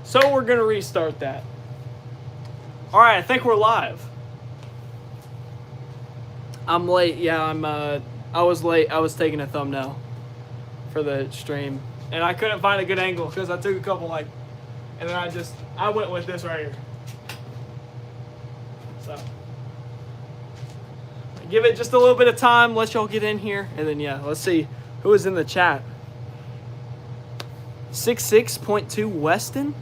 So we're going to restart that. All right, I think we're live. I'm late. Yeah, I was late. I was taking a thumbnail for the stream. And I couldn't find a good angle because I took a couple and then I went with this right here. So give it just a little bit of time, let y'all get in here, and then yeah, let's see who is in the chat. 66.2 Weston.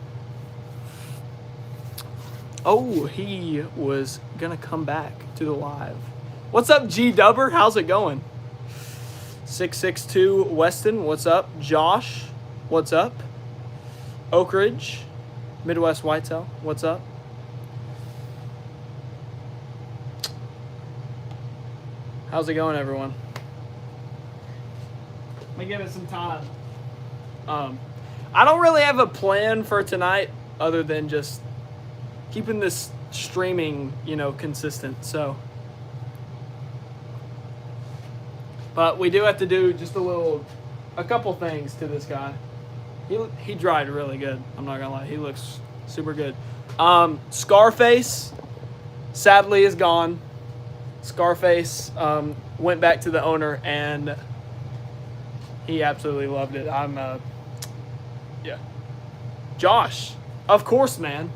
Oh, he was gonna come back to the live. What's up, G Dubber? How's it going? 662 Weston, what's up? Josh, what's up? Oak Ridge, Midwest Whitetail, what's up? How's it going, everyone? Let me give it some time. I don't really have a plan for tonight other than just keeping this streaming, consistent. So, but we do have to do just a couple things to this guy. He dried really good. I'm not gonna lie. He looks super good. Scarface, sadly, is gone. Scarface went back to the owner, and he absolutely loved it. Yeah. Josh, of course, man.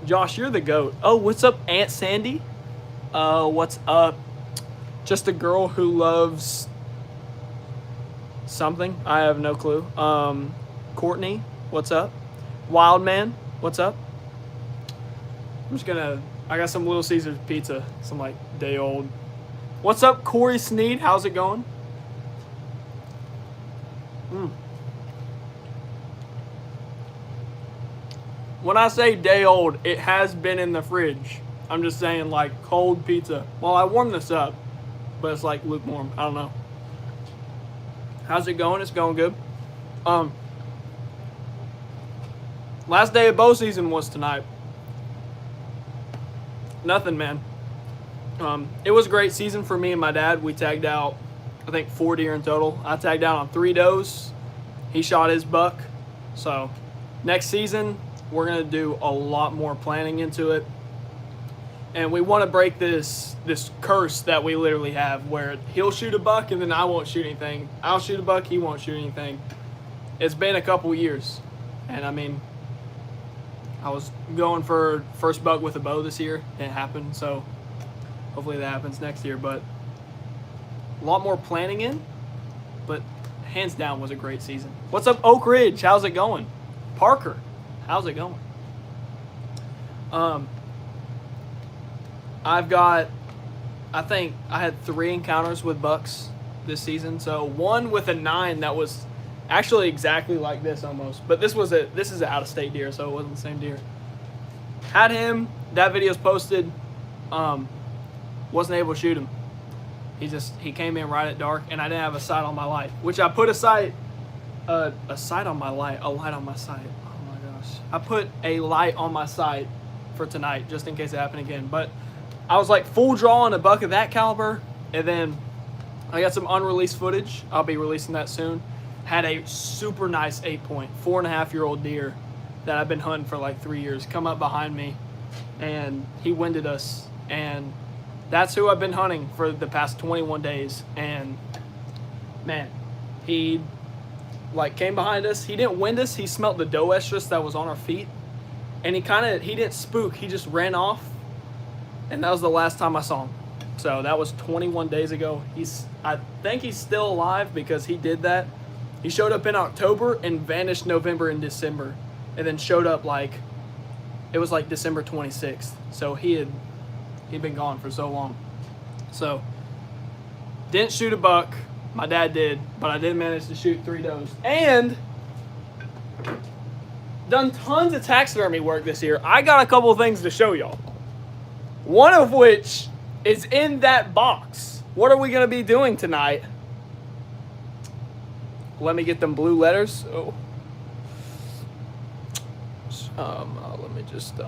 Josh, you're the GOAT. Oh, what's up, Aunt Sandy? What's up? Just a girl who loves something. I have no clue. Courtney, what's up? Wildman, what's up? I got some Little Caesars pizza, some day old. What's up, Corey Sneed? How's it going? When I say day old, it has been in the fridge. I'm just saying cold pizza. Well, I warmed this up, but it's lukewarm. I don't know. How's it going? It's going good. Last day of bow season was tonight. Nothing, man. It was a great season for me and my dad. We tagged out, I think, 4 deer in total. I tagged out on 3 does. He shot his buck. So next season, we're going to do a lot more planning into it. And we want to break this curse that we literally have where he'll shoot a buck and then I won't shoot anything. I'll shoot a buck, he won't shoot anything. It's been a couple years. And I was going for first buck with a bow this year. It happened, so hopefully that happens next year. But a lot more planning in, but hands down was a great season. What's up, Oak Ridge? How's it going? Parker, how's it going? I think I had 3 encounters with bucks this season. So one with a 9 that was actually exactly like this almost, but this is an out-of-state deer, so it wasn't the same deer. Had him. That video's posted. Wasn't able to shoot him. He came in right at dark, and I didn't have a sight on my light, which I put a light on my sight. Oh my gosh! I put a light on my sight for tonight just in case it happened again. But I was full draw on a buck of that caliber, and then I got some unreleased footage. I'll be releasing that soon. Had a super nice 8-point, 4.5-year-old deer that I've been hunting for 3 years come up behind me, and he winded us, and that's who I've been hunting for the past 21 days. And man, he came behind us. He didn't wind us. He smelt the doe estrus that was on our feet, and he didn't spook. He just ran off, and that was the last time I saw him. So that was 21 days ago. I think he's still alive because he did that. He showed up in October and vanished November and December, and then showed up it was December 26th. So he'd been gone for so long. So didn't shoot a buck. My dad did, but I did manage to shoot 3 does. And done tons of taxidermy work this year. I got a couple of things to show y'all. One of which is in that box. What are we going to be doing tonight? Let me get them blue letters. Oh. Let me just do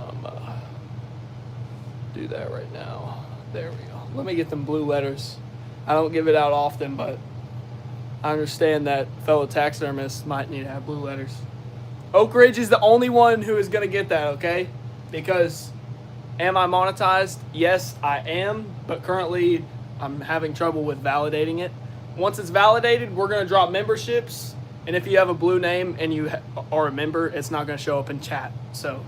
that right now. There we go. Let me get them blue letters. I don't give it out often, but I understand that fellow taxidermists might need to have blue letters. Oak Ridge is the only one who is going to get that, okay? Because am I monetized? Yes, I am, but currently I'm having trouble with validating it. Once it's validated, we're going to drop memberships, and if you have a blue name and you are a member, it's not going to show up in chat. So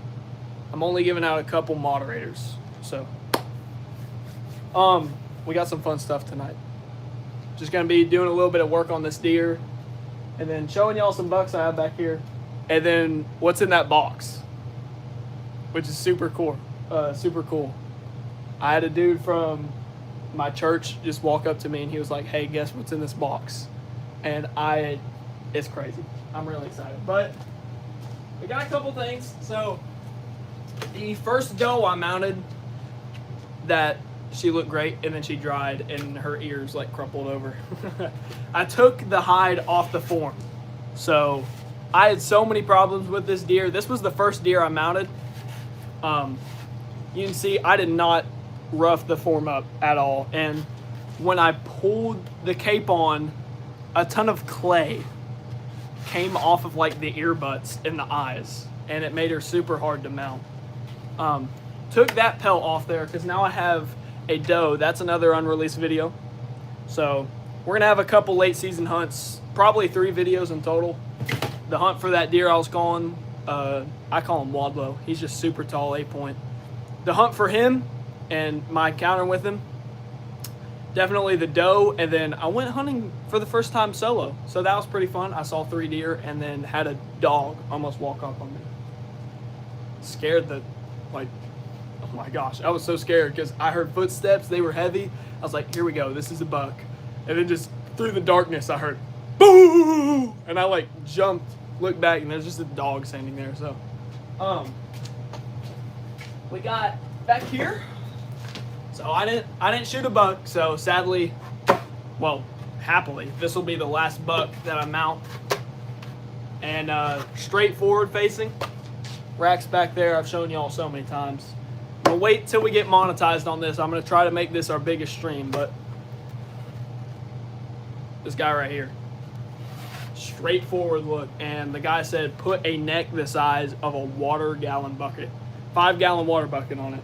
I'm only giving out a couple moderators. So we got some fun stuff tonight. Just going to be doing a little bit of work on this deer, and then showing y'all some bucks I have back here, and then what's in that box, which is super cool. I had a dude from my church just walk up to me, and he was like, "Hey, guess what's in this box?" And it's crazy. I'm really excited. But we got a couple things. So the first doe I mounted, that she looked great, and then she dried and her ears like crumpled over. I took the hide off the form. So I had so many problems with this deer. This was the first deer I mounted. You can see I did not rough the form up at all. And when I pulled the cape on, a ton of clay came off of like the ear butts and the eyes, and it made her super hard to mount. Took that pelt off there because now I have a doe. That's another unreleased video. So we're gonna have a couple late season hunts, probably 3 videos in total. The hunt for that deer I was calling, I call him Wadlow. He's just super tall, 8-point. The hunt for him and my encounter with him, definitely the doe. And then I went hunting for the first time solo, so that was pretty fun. I saw 3 deer and then had a dog almost walk up on me. Scared the, like, oh my gosh, I was so scared because I heard footsteps. They were heavy. I was like, here we go, this is a buck. And then just through the darkness I heard boo, and I like jumped, looked back, and there's just a dog standing there. So we got back here. So I didn't shoot a buck, so sadly, well, happily, this will be the last buck that I mount. And straight forward facing, racks back there. I've shown y'all so many times. I'm gonna wait till we get monetized on this. I'm gonna try to make this our biggest stream, but this guy right here, straightforward look. And the guy said put a neck the size of a water gallon bucket, 5-gallon water bucket on it.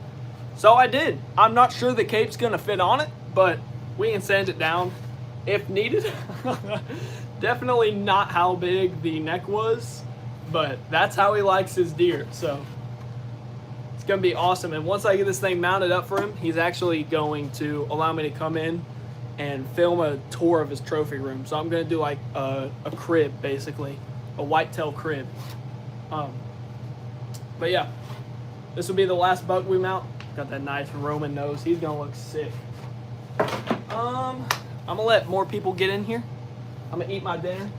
So I did. I'm not sure the cape's gonna fit on it, but we can sand it down if needed. Definitely not how big the neck was, but that's how he likes his deer. So it's gonna be awesome. And once I get this thing mounted up for him, he's actually going to allow me to come in and film a tour of his trophy room. So I'm gonna do like a crib, basically, a whitetail crib. But yeah, this will be the last buck we mount. Got that nice Roman nose. He's gonna look sick. I'm gonna let more people get in here. I'm gonna eat my dinner,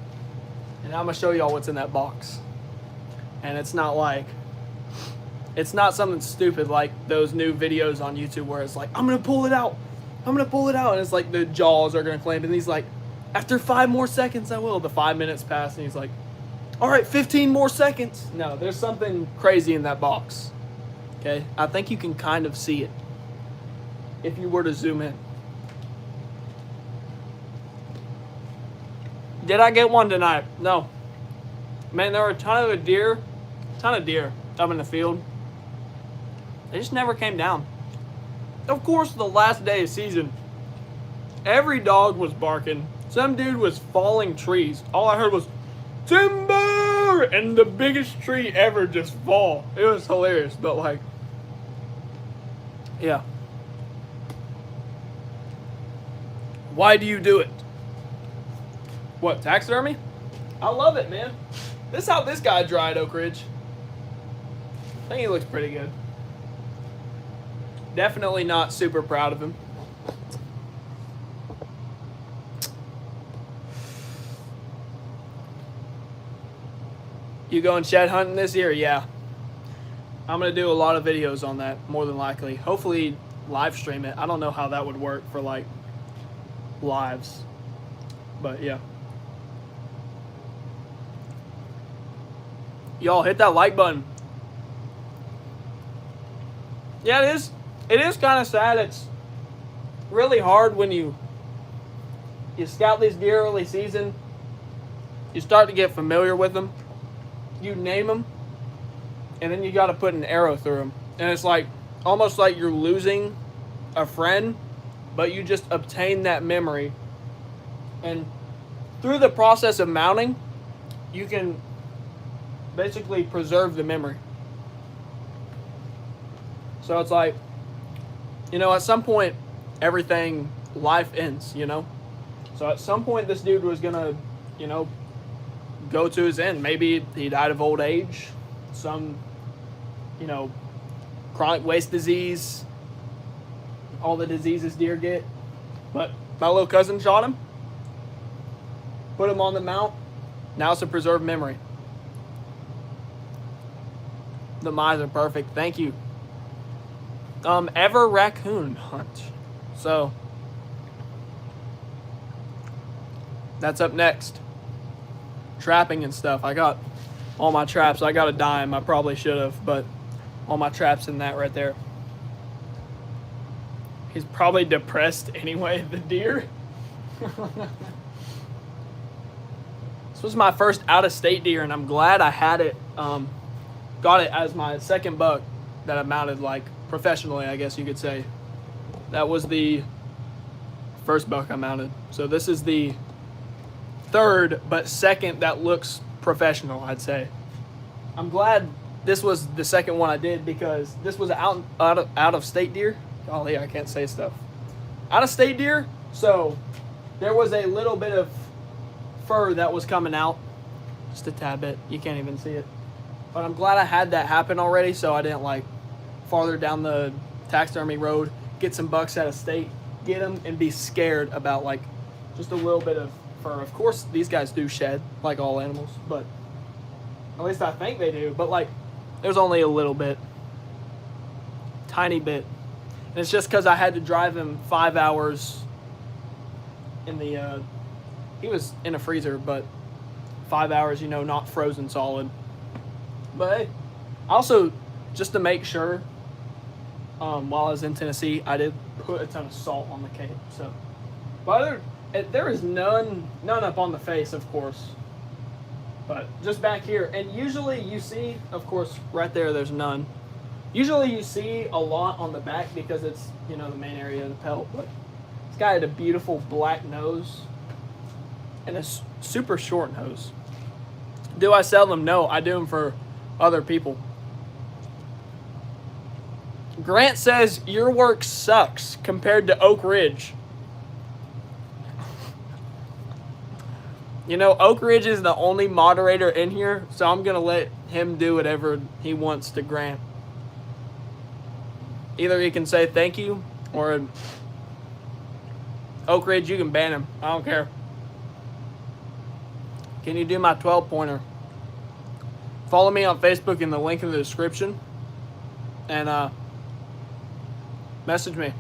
and I'm gonna show y'all what's in that box. And it's not something stupid like those new videos on YouTube where it's like, I'm gonna pull it out, and it's like the jaws are gonna clamp, and he's like, after 5 more seconds I will. The 5 minutes pass, and he's like, all right, 15 more seconds. No, there's something crazy in that box. Okay, I think you can kind of see it if you were to zoom in. Did I get one tonight? No. Man, there were a ton of deer up in the field. They just never came down. Of course, the last day of season, every dog was barking. Some dude was falling trees. All I heard was, timber! And the biggest tree ever just fall. It was hilarious, but like, yeah. Why do you do it? What, taxidermy? I love it, man. This is how this guy dried Oak Ridge. I think he looks pretty good. Definitely not super proud of him. You going shed hunting this year? Yeah. I'm going to do a lot of videos on that, more than likely. Hopefully live stream it. I don't know how that would work for like lives. But yeah. Y'all hit that like button. Yeah, it is. It is kind of sad. It's really hard when you scout these deer early season. You start to get familiar with them. you name them, and then you got to put an arrow through them, and it's like almost like you're losing a friend, but you just obtain that memory, and through the process of mounting, you can basically preserve the memory. So it's like, you know, at some point, life ends, you know? So at some point, this dude was gonna, you know, go to his end. Maybe he died of old age, some, you know, chronic waist disease, all the diseases deer get. But my little cousin shot him, put him on the mount. Now it's a preserved memory. The mice are perfect. Thank you. Ever raccoon hunt. So that's up next. Trapping and stuff. I got all my traps. I got a dime. I probably should have, but all my traps in that right there. He's probably depressed anyway, the deer. This was my first out-of-state deer, and I'm glad I had it. Got it as my second buck that I mounted, like, professionally, I guess you could say. That was the first buck I mounted. So this is the third, but second that looks professional, I'd say. I'm glad this was the second one I did, because this was out of state deer. Golly, I can't say stuff. Out of state deer, so there was a little bit of fur that was coming out. Just a tad bit. You can't even see it. But I'm glad I had that happen already, so I didn't, like, farther down the taxidermy road, get some bucks out of state, get them, and be scared about, like, just a little bit of fur. Of course, these guys do shed, like all animals, but at least I think they do. But, like, there's only a little bit. Tiny bit. And it's just because I had to drive him 5 hours in the, he was in a freezer, but 5 hours, you know, not frozen solid. But hey, also, just to make sure, while I was in Tennessee, I did put a ton of salt on the cape. So, but there is none up on the face, of course, but just back here. And usually you see, of course, right there's none. Usually you see a lot on the back because it's, you know, the main area of the pelt. But this guy had a beautiful black nose and a super short nose. Do I sell them? No, I do them for other people. Grant says your work sucks compared to Oak Ridge. You know, Oak Ridge is the only moderator in here, so I'm going to let him do whatever he wants to Grant. Either he can say thank you, or Oak Ridge, you can ban him. I don't care. Can you do my 12-pointer? Follow me on Facebook in the link in the description. And message me.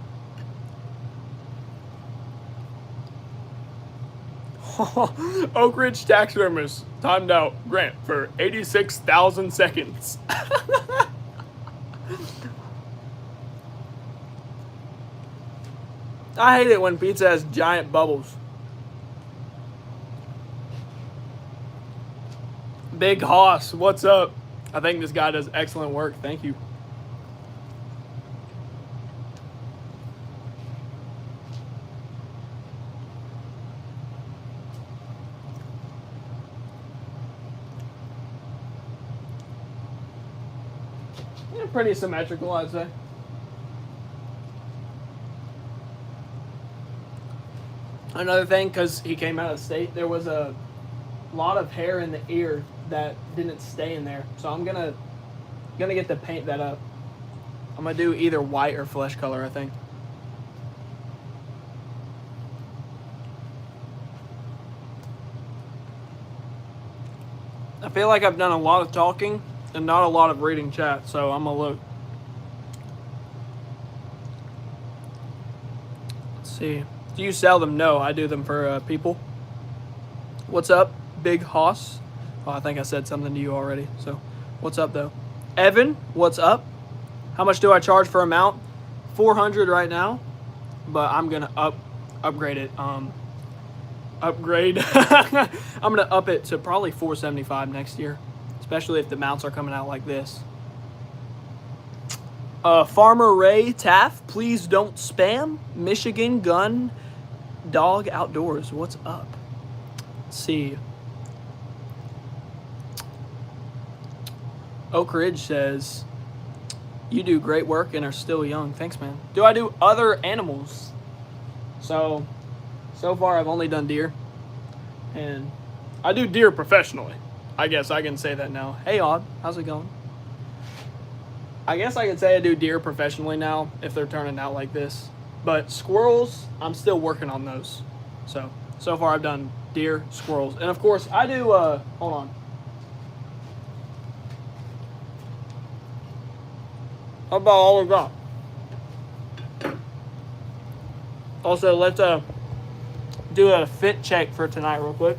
Oak Ridge Taxidermist timed out Grant for 86,000 seconds. I hate it when pizza has giant bubbles. Big Hoss, what's up? I think this guy does excellent work. Thank you. Yeah, pretty symmetrical, I'd say. Another thing, because he came out of state, there was a lot of hair in the ear that didn't stay in there. So I'm gonna get to paint that up. I'm gonna do either white or flesh color, I think. I feel like I've done a lot of talking and not a lot of reading chat, so I'm gonna look. Let's see. Do you sell them? No, I do them for people. What's up, Big Hoss? Oh, I think I said something to you already. So, what's up though? Evan, what's up? How much do I charge for a mount? $400 right now, but I'm gonna upgrade it. Upgrade. I'm gonna up it to probably $475 next year. especially if the mounts are coming out like this. Farmer Ray Taff, please don't spam. Michigan Gun Dog Outdoors, what's up? Let's see. Oak Ridge says, you do great work and are still young. Thanks, man. Do I do other animals? So far I've only done deer. And I do deer professionally. I guess I can say that now. Hey, Odd, how's it going? I guess I can say I do deer professionally now if they're turning out like this. But squirrels, I'm still working on those. So far I've done deer, squirrels. And of course, I do, hold on. How about all we got? Also, let's do a fit check for tonight real quick.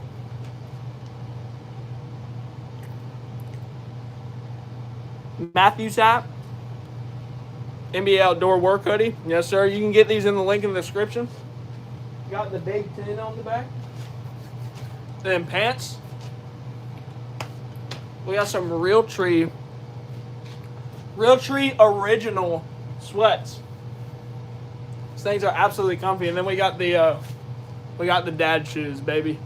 Matthew Sapp, NBA Outdoor Work Hoodie. Yes, sir. You can get these in the link in the description. Got the Big 10 on the back. Then pants. We got some Realtree original sweats. These things are absolutely comfy. And then we got the dad shoes, baby.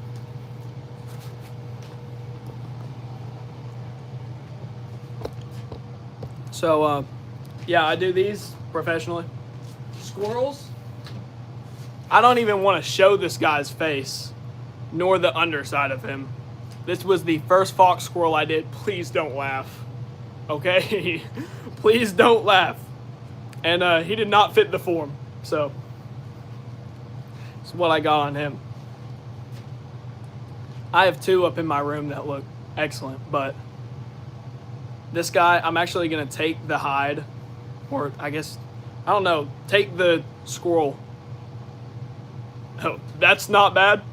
So, yeah, I do these professionally. Squirrels. I don't even want to show this guy's face, nor the underside of him. This was the first fox squirrel I did. Please don't laugh. Okay? Please don't laugh. And he did not fit the form. So, that's what I got on him. I have two up in my room that look excellent, but this guy, I'm actually going to take the hide, or I guess, I don't know, take the squirrel. Oh, that's not bad.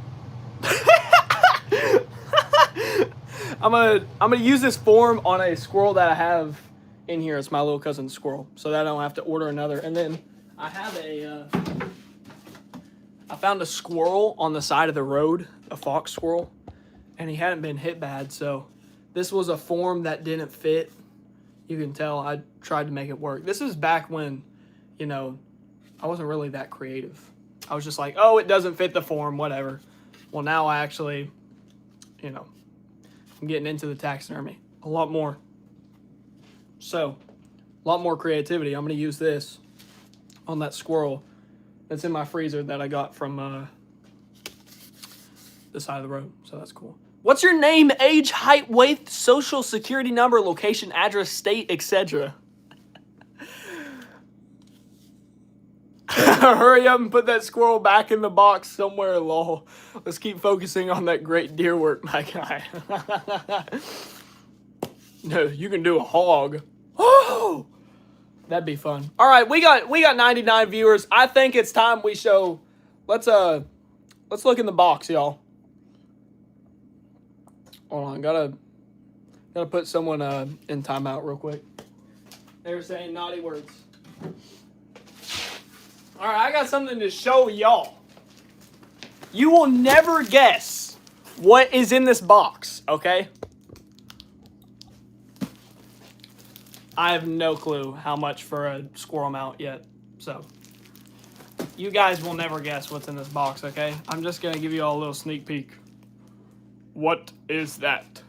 I'm gonna use this form on a squirrel that I have in here. It's my little cousin's squirrel, so that I don't have to order another. And then I have I found a squirrel on the side of the road, a fox squirrel, and he hadn't been hit bad, so this was a form that didn't fit. You can tell I tried to make it work. This is back when, you know, I wasn't really that creative. I was just like, oh, it doesn't fit the form, whatever. Well, now I actually, you know, I'm getting into the taxidermy a lot more. So, a lot more creativity. I'm going to use this on that squirrel that's in my freezer that I got from the side of the road. So that's cool. What's your name, age, height, weight, social security number, location, address, state, etc.? Hurry up and put that squirrel back in the box somewhere, lol. Let's keep focusing on that great deer work, my guy. No, you can do a hog. Oh, that'd be fun. All right, we got 99 viewers. I think it's time we show. Let's look in the box, y'all. Hold on, gotta put someone in timeout real quick. They were saying naughty words. All right, I got something to show y'all. You will never guess what is in this box, okay? I have no clue how much for a squirrel mount yet, so you guys will never guess what's in this box, okay? I'm just gonna give you all a little sneak peek. What is that?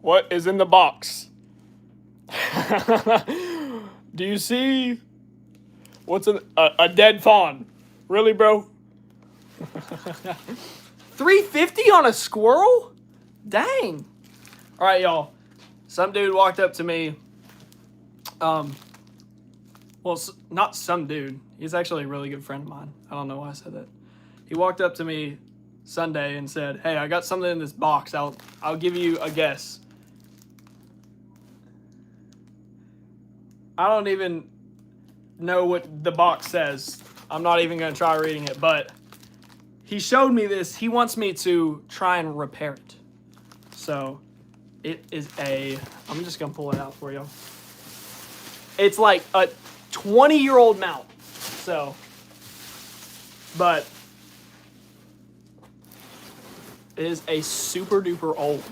What is in the box? Do you see what's in a dead fawn? Really, bro? $350 on a squirrel? Dang. All right, y'all. Some dude walked up to me. Well, not some dude. He's actually a really good friend of mine. I don't know why I said that. He walked up to me Sunday and said, "Hey, I got something in this box. I'll give you a guess." I don't even know what the box says. I'm not even going to try reading it, but he showed me this. He wants me to try and repair it. So it is I'm just going to pull it out for you. It's like a 20-year-old mount. So, but It is a super duper old.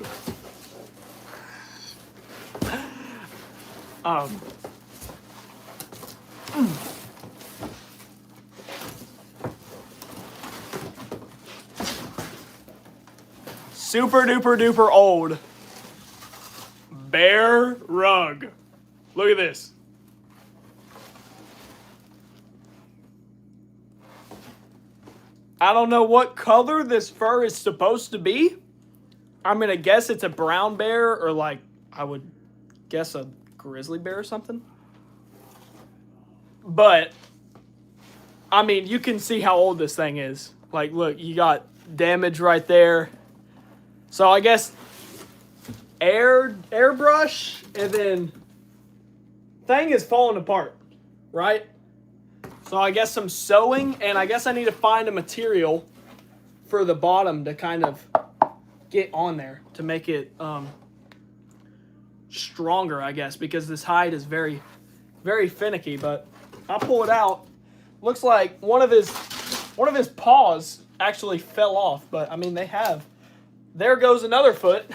Super duper duper old bear rug. Look at this. I don't know what color this fur is supposed to be. I'm gonna guess it's a brown bear, or like, I would guess a grizzly bear or something. But, I mean, you can see how old this thing is. Like, look, you got damage right there. So I guess airbrush, and then thing is falling apart, right? So I guess some sewing, and I guess I need to find a material for the bottom to kind of get on there to make it stronger, I guess, because this hide is very, very finicky. But I'll pull it out. Looks like one of his paws actually fell off, but I mean, they have. There goes another foot.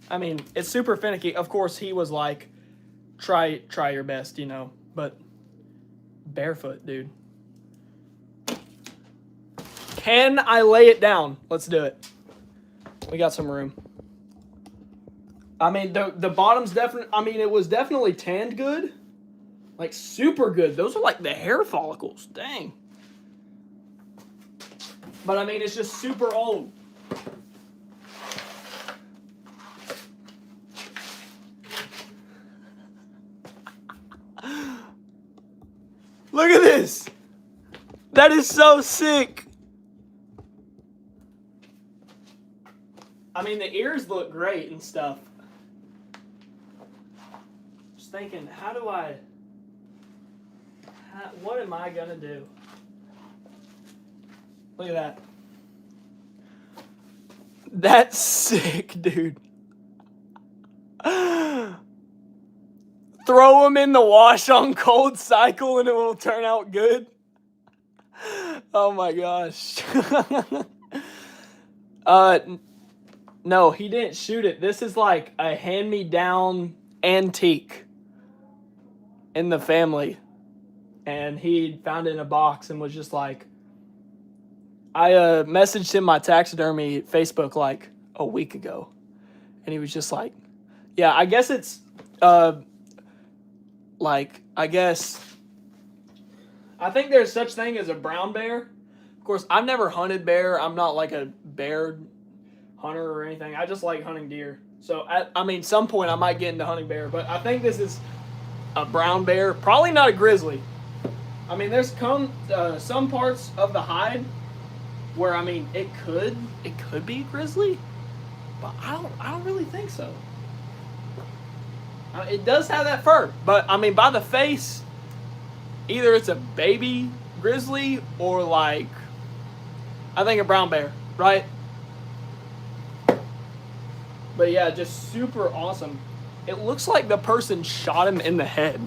I mean, it's super finicky. Of course, he was like, try your best, you know, but barefoot, dude. Can I lay it down? Let's do it. We got some room. I mean, the bottom's definitely, I mean, it was definitely tanned good. Like, super good. Those are like the hair follicles. Dang. But, I mean, it's just super old. Look at this. That is so sick. I mean, the ears look great and stuff. Just thinking, what am I gonna do? Look at that. That's sick, dude. Throw them in the wash on cold cycle and it will turn out good. Oh my gosh. No, he didn't shoot it. This is like a hand-me-down antique in the family. And he found it in a box and was just like, I messaged him my taxidermy Facebook like a week ago. And he was just like, yeah, I guess it's, like, I think there's such thing as a brown bear. Of course, I've never hunted bear. I'm not like a bear hunter or anything. I just like hunting deer. So, I mean, some point I might get into hunting bear. But I think this is a brown bear. Probably not a grizzly. I mean, there's some parts of the hide where, I mean, it could be a grizzly. But I don't really think so. It does have that fur, but I mean, by the face, either it's a baby grizzly or like, I think a brown bear, right? But yeah, just super awesome. It looks like the person shot him in the head,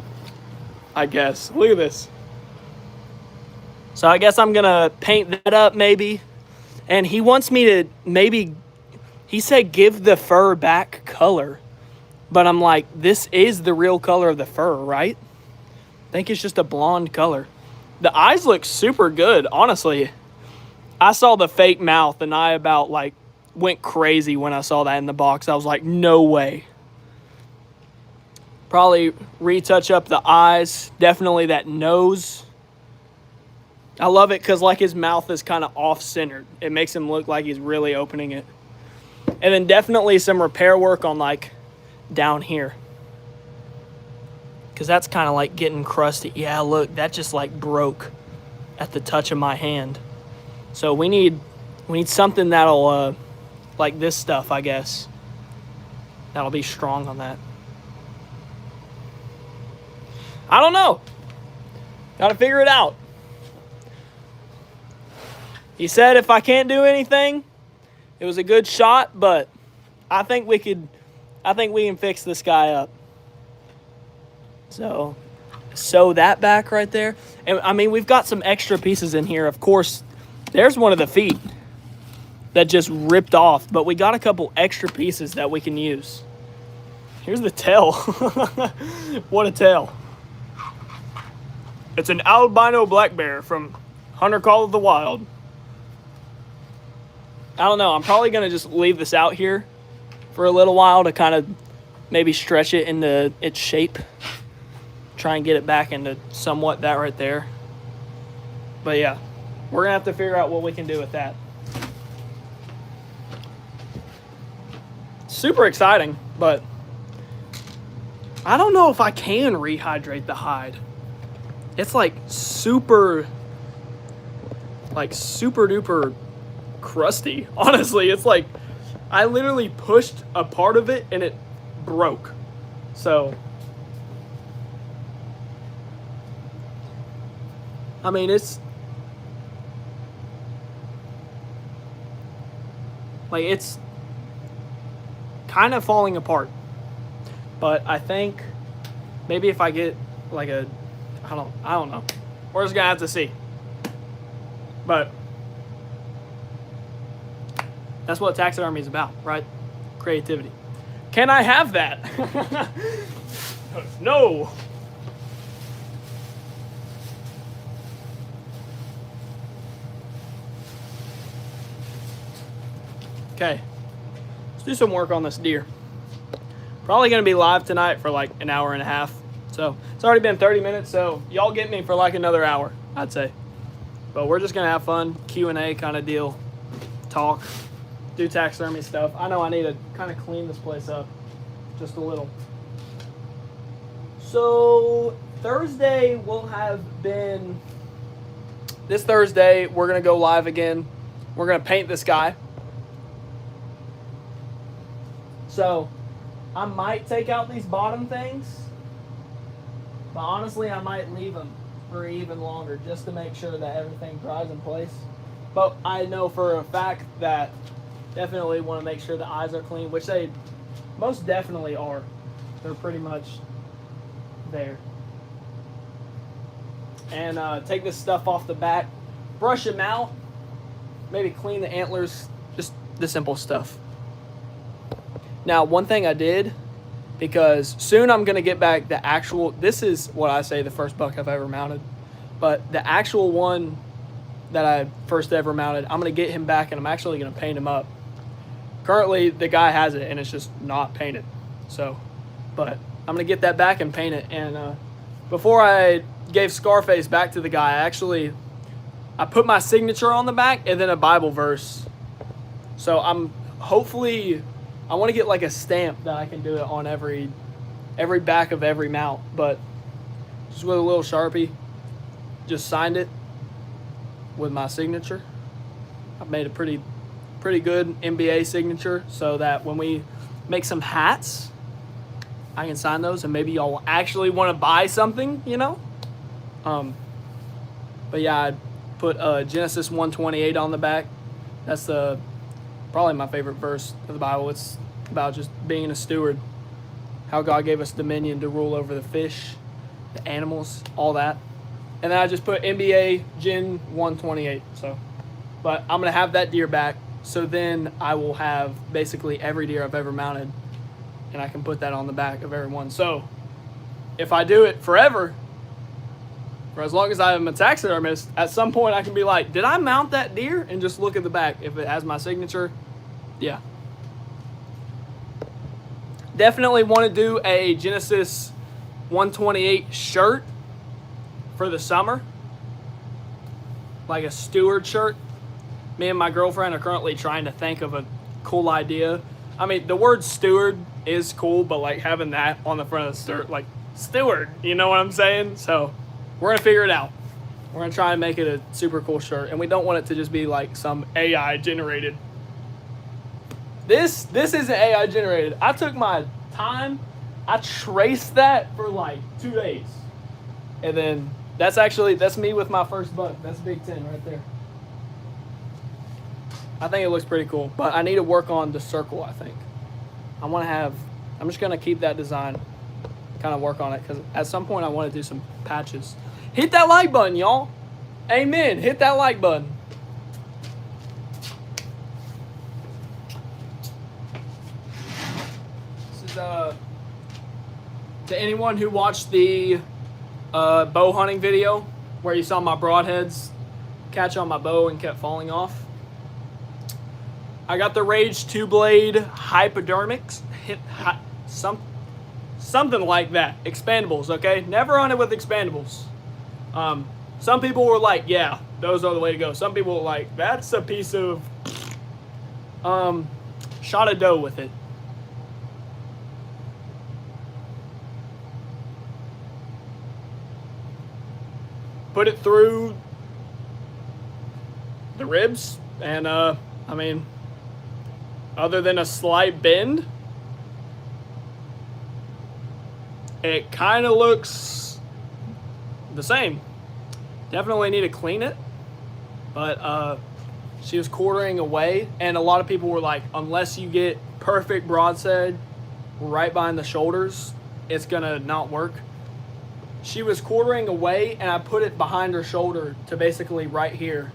I guess. Look at this. So I guess I'm gonna paint that up maybe. And he wants me to maybe, he said give the fur back color. But I'm like, this is the real color of the fur, right? I think it's just a blonde color. The eyes look super good, honestly. I saw the fake mouth and I about like went crazy when I saw that in the box. I was like, no way. Probably retouch up the eyes. Definitely that nose. I love it because like his mouth is kind of off-centered. It makes him look like he's really opening it. And then definitely some repair work on like down here, because that's kind of like getting crusty. Yeah, look, that just like broke at the touch of my hand. So we need something that'll like this stuff, I guess, that'll be strong on that. I don't know, gotta figure it out. He said if I can't do anything, it was a good shot, but I think we can fix this guy up. So, sew that back right there. And I mean, we've got some extra pieces in here. Of course, There's one of the feet that just ripped off, but we got a couple extra pieces that we can use. Here's the tail. What a tail. It's an albino black bear from Hunter Call of the Wild. I don't know. I'm probably going to just leave this out here for a little while to kind of maybe stretch it into its shape. Try and get it back into somewhat that right there. But yeah, we're going to have to figure out what we can do with that. Super exciting, but I don't know if I can rehydrate the hide. It's like super duper crusty. Honestly, it's like I literally pushed a part of it and it broke. So, I mean, it's like it's kind of falling apart. But I think maybe if I get like a I don't know. We're just gonna have to see. But that's what taxidermy is about, right? Creativity. Can I have that? No. Okay. Let's do some work on this deer. Probably gonna be live tonight for like an hour and a half. So it's already been 30 minutes, so y'all get me for like another hour, I'd say. But we're just gonna have fun, Q&A kind of deal, talk, do taxidermy stuff. I know I need to kind of clean this place up just a little. So Thursday will have been, this Thursday we're gonna go live again. We're gonna paint this guy. So I might take out these bottom things. But honestly, I might leave them for even longer just to make sure that everything dries in place. But I know for a fact that definitely want to make sure the eyes are clean, which they most definitely are. They're pretty much there. And take this stuff off the back, brush them out, maybe clean the antlers, just the simple stuff. Now, one thing I did, because soon I'm going to get back the actual, this is what I say the first buck I've ever mounted, but the actual one that I first ever mounted, I'm going to get him back and I'm actually going to paint him up. Currently, the guy has it and it's just not painted. So, but I'm going to get that back and paint it. And before I gave Scarface back to the guy, I put my signature on the back and then a Bible verse. So I'm hopefully, I want to get like a stamp that I can do it on every back of every mount, but just with a little Sharpie, just signed it with my signature. I've made a pretty good MBA signature so that when we make some hats, I can sign those and maybe y'all will actually want to buy something, you know? But yeah, I put Genesis 1:28 on the back. That's probably my favorite verse of the Bible. It's about just being a steward, how God gave us dominion to rule over the fish, the animals, all that. And then I just put NBA Gen 1:28. So, but I'm gonna have that deer back, so then I will have basically every deer I've ever mounted, and I can put that on the back of every one. So if I do it forever, for as long as I am a taxidermist, at some point I can be like, did I mount that deer? And just look at the back. If it has my signature, yeah. Definitely want to do a Genesis 1:28 shirt for the summer. Like a steward shirt. Me and my girlfriend are currently trying to think of a cool idea. I mean, the word steward is cool, but like having that on the front of the shirt, like steward, you know what I'm saying? So we're going to figure it out. We're going to try and make it a super cool shirt. And we don't want it to just be like some AI generated. This isn't AI generated. I took my time. I traced that for like 2 days. And then that's me with my first buck. That's Big 10 right there. I think it looks pretty cool. But I need to work on the circle, I think. I'm just going to keep that design. Kind of work on it. Because at some point I want to do some patches. Hit that like button, y'all. Amen. Hit that like button. to anyone who watched the bow hunting video where you saw my broadheads catch on my bow and kept falling off. I got the Rage 2-blade hypodermics, something like that. Expandables, okay? Never hunted with expandables. Some people were like, yeah, those are the way to go. Some people were like, that's a piece of shot of dough with it. Put it through the ribs, and I mean, other than a slight bend, it kind of looks the same. Definitely need to clean it, but she was quartering away, and a lot of people were like, unless you get perfect broadside right behind the shoulders, it's gonna not work. She was quartering away, and I put it behind her shoulder to basically right here.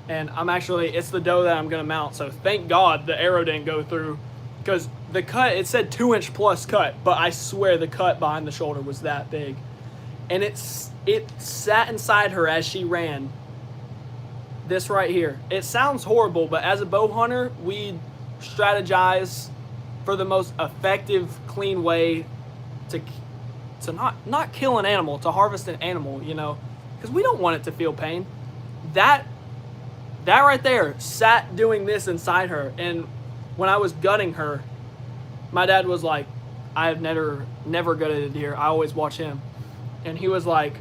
And it's the doe that I'm going to mount. So thank God the arrow didn't go through, because the cut, it said 2-inch plus cut, but I swear the cut behind the shoulder was that big. And it sat inside her as she ran. This right here. It sounds horrible, but as a bow hunter, we strategize for the most effective, clean way to not kill an animal, to harvest an animal, you know, because we don't want it to feel pain. That right there sat doing this inside her, and when I was gutting her, my dad was like, I've never gutted a deer. I always watch him. And he was like,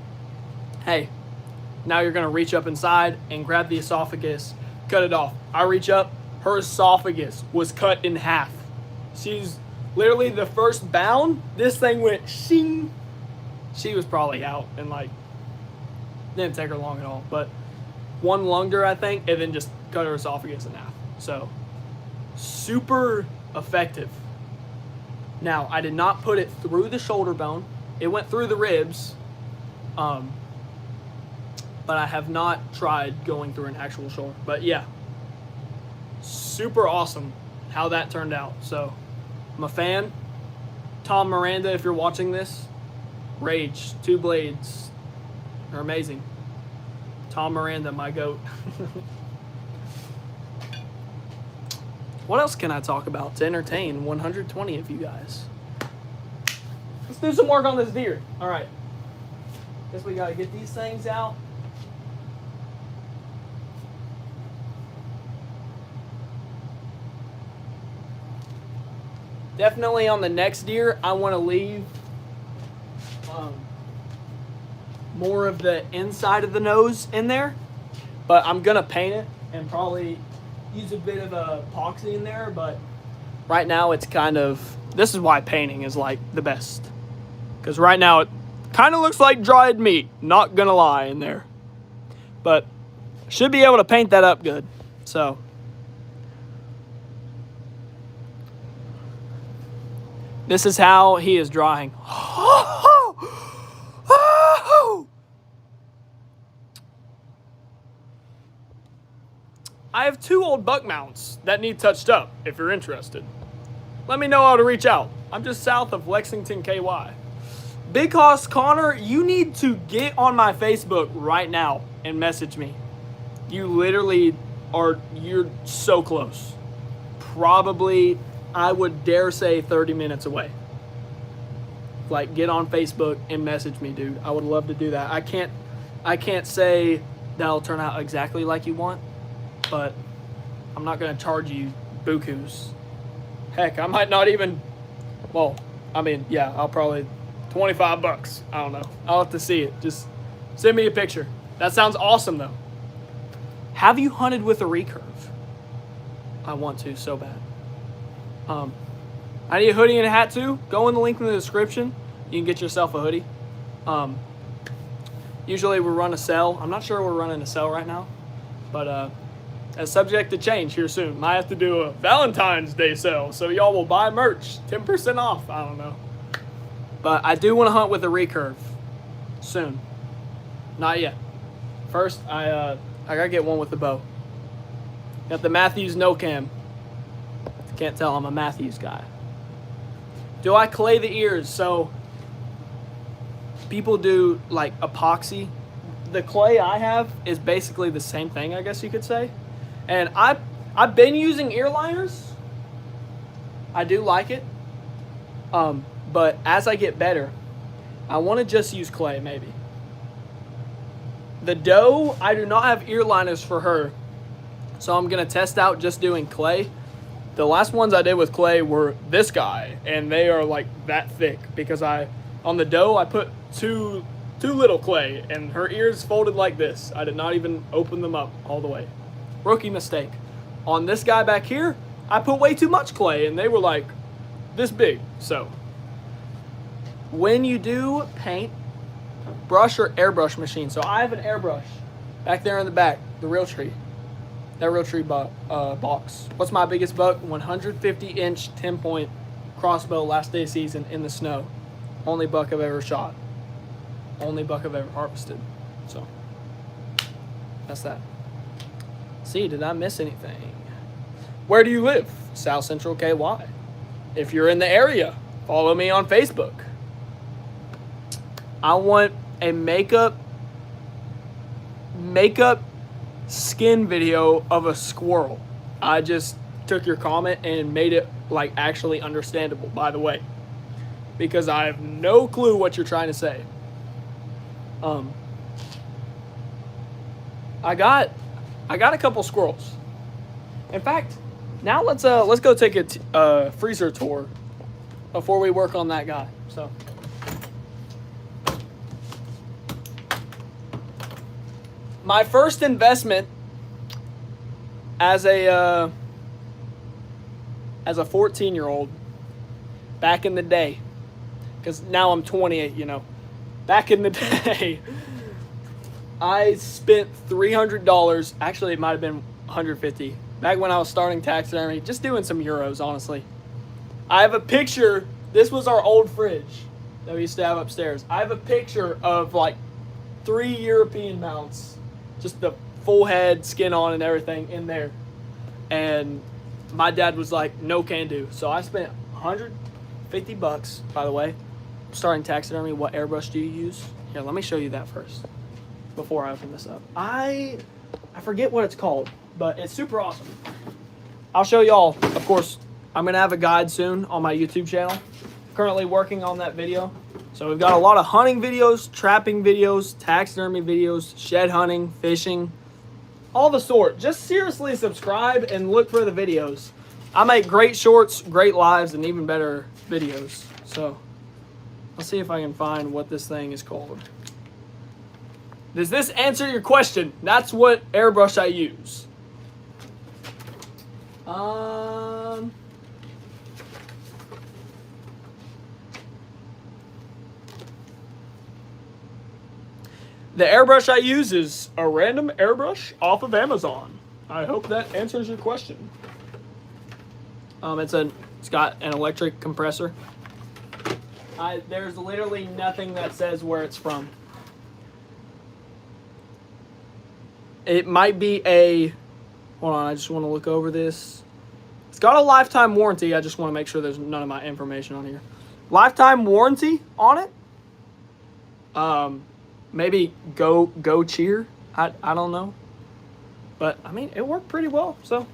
hey, now you're going to reach up inside and grab the esophagus, cut it off. I reach up, her esophagus was cut in half. She's literally the first bound, this thing went shing. She was probably out, and like, didn't take her long at all, but one lunged her, I think, and then just cut her esophagus in half. So, super effective. Now, I did not put it through the shoulder bone. It went through the ribs, but I have not tried going through an actual shoulder. But yeah, super awesome how that turned out. So, I'm a fan. Tom Miranda, if you're watching this, Rage 2 blades are amazing. Tom Miranda, my goat. What else can I talk about to entertain 120 of you guys? Let's do some work on this deer. All right. Guess we got to get these things out. Definitely on the next deer, I want to leave more of the inside of the nose in there, but I'm gonna paint it and probably use a bit of epoxy in there. But right now it's kind of, this is why painting is like the best, because right now it kind of looks like dried meat, not gonna lie, in there, but should be able to paint that up good. So this is how he is drying. I have 2 old buck mounts that need touched up. If you're interested, let me know how to reach out. I'm just south of Lexington, KY. Big Hoss Connor, you need to get on my Facebook right now and message me. You literally you're so close. Probably, I would dare say 30 minutes away. Like, get on Facebook and message me, dude. I would love to do that. I can't say that'll turn out exactly like you want, but I'm not going to charge you bukus. Heck, I might not even, well, I mean, yeah, I'll probably, $25. I don't know. I'll have to see it. Just send me a picture. That sounds awesome, though. Have you hunted with a recurve? I want to so bad. I need a hoodie and a hat too. Go in the link in the description. You can get yourself a hoodie. Usually we run a sale. I'm not sure we're running a sale right now, but it's subject to change here soon. Might have to do a Valentine's Day sale, so y'all will buy merch, 10% off. I don't know, but I do want to hunt with a recurve soon. Not yet. First, I gotta get one with the bow. Got the Matthews no cam. Can't tell I'm a Matthews guy. Do I clay the ears? So people do like epoxy. The clay I have is basically the same thing, I guess you could say. And I've been using ear liners. I do like it. But as I get better, I want to just use clay maybe. The doe, I do not have ear liners for her. So I'm going to test out just doing clay. The last ones I did with clay were this guy, and they are like that thick because on the doe I put too little clay, and her ears folded like this. I did not even open them up all the way. Rookie mistake. On this guy back here, I put way too much clay, and they were like this big. So when you do paint, brush or airbrush machine. So I have an airbrush back there in the back, the Realtree. That Realtree box. What's my biggest buck? 150-inch 10-point crossbow last day of season in the snow. Only buck I've ever shot. Only buck I've ever harvested. So that's that. See, did I miss anything? Where do you live? South Central KY. If you're in the area, follow me on Facebook. I want a makeup skin video of a squirrel. I just took your comment and made it like actually understandable, by the way, because I have no clue what you're trying to say. I got a couple squirrels. In fact, now let's go take a freezer tour before we work on that guy. So my first investment as a 14-year-old back in the day, because now I'm 28, you know. Back in the day, I spent $300. Actually, it might have been $150. Back when I was starting taxidermy, just doing some euros, honestly. I have a picture. This was our old fridge that we used to have upstairs. I have a picture of like 3 European mounts, just the full head, skin on and everything in there. And my dad was like, no can do. So I spent $150, by the way. Starting taxidermy, what airbrush do you use? Here, let me show you that first before I open this up. I forget what it's called, but it's super awesome. I'll show y'all. Of course, I'm going to have a guide soon on my YouTube channel. Currently working on that video. So we've got a lot of hunting videos, trapping videos, taxidermy videos, shed hunting, fishing, all the sort. Just seriously subscribe and look for the videos. I make great shorts, great lives, and even better videos. So let's see if I can find what this thing is called. Does this answer your question? That's what airbrush I use. The airbrush I use is a random airbrush off of Amazon. I hope that answers your question. It's got an electric compressor. There's literally nothing that says where it's from. It might be hold on, I just want to look over this. It's got a lifetime warranty. I just want to make sure there's none of my information on here. Lifetime warranty on it. Maybe go cheer. I don't know. But I mean, it worked pretty well. So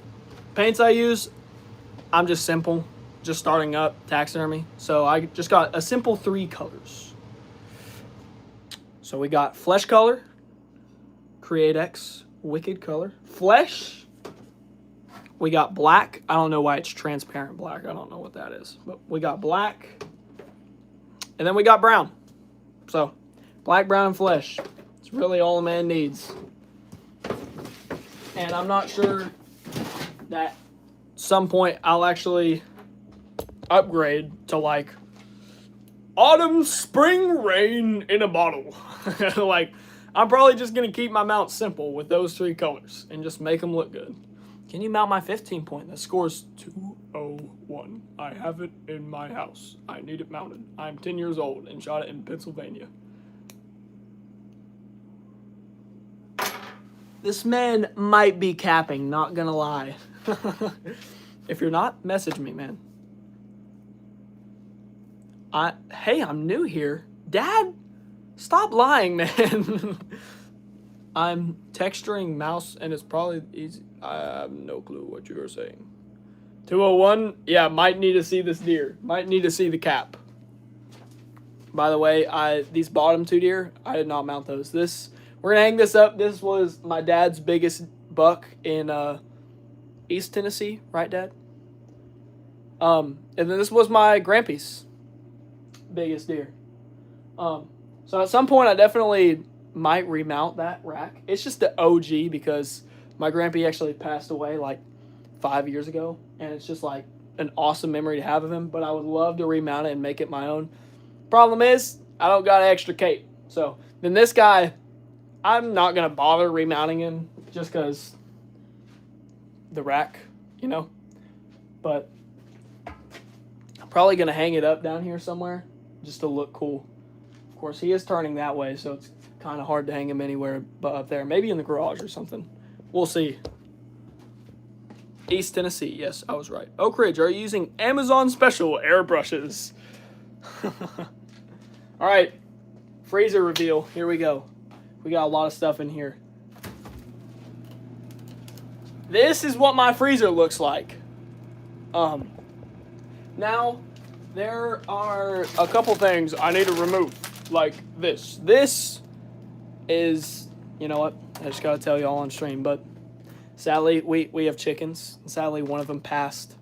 paints I use, I'm just simple. Just starting up taxidermy. So I just got a simple 3 colors. So we got flesh color, Create X, wicked color, flesh. We got black. I don't know why it's transparent black. I don't know what that is. But we got black. And then we got brown. So black, brown, and flesh. It's really all a man needs. And I'm not sure that some point I'll actually upgrade to like autumn spring rain in a bottle. Like, I'm probably just gonna keep my mount simple with those 3 colors and just make them look good. Can you mount my 15 point? That scores 201. I have it in my house. I need it mounted. I'm 10 years old and shot it in Pennsylvania. This man might be capping, not gonna lie. If you're not, message me, man. Hey, I'm new here. Dad, stop lying, man. I'm texturing mouse, and it's probably easy. I have no clue what you are saying. 201, yeah, might need to see this deer. Might need to see the cap. By the way, these bottom 2 deer, I did not mount those. We're gonna hang this up. This was my dad's biggest buck in East Tennessee, right, Dad? And then this was my grandpa's biggest deer. So at some point I definitely might remount that rack. It's just the OG because my grandpa actually passed away like 5 years ago, and it's just like an awesome memory to have of him, but I would love to remount it and make it my own. Problem is, I don't got an extra cape. So then this guy, I'm not going to bother remounting him just because the rack, you know. But I'm probably going to hang it up down here somewhere just to look cool. Of course, he is turning that way, so it's kind of hard to hang him anywhere but up there. Maybe in the garage or something. We'll see. East Tennessee. Yes, I was right. Oak Ridge, are you using Amazon special airbrushes? All right. Freezer reveal. Here we go. We got a lot of stuff in here. This is what my freezer looks like. Now, there are a couple things I need to remove. Like this. This is, you know what? I just got to tell you all on stream, but sadly, we have chickens. Sadly, one of them passed.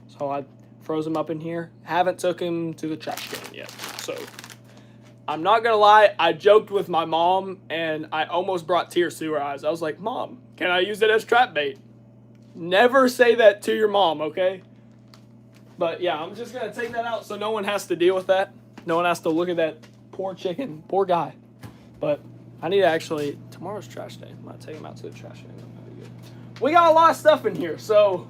So I froze him up in here. Haven't took him to the trash can yet. So I'm not going to lie. I joked with my mom, and I almost brought tears to her eyes. I was like, Mom, can I use it as trap bait? Never say that to your mom, okay? But yeah, I'm just going to take that out so no one has to deal with that. No one has to look at that poor chicken. Poor guy. But I need to actually, tomorrow's trash day. I'm going to take him out to the trash can. We got a lot of stuff in here, so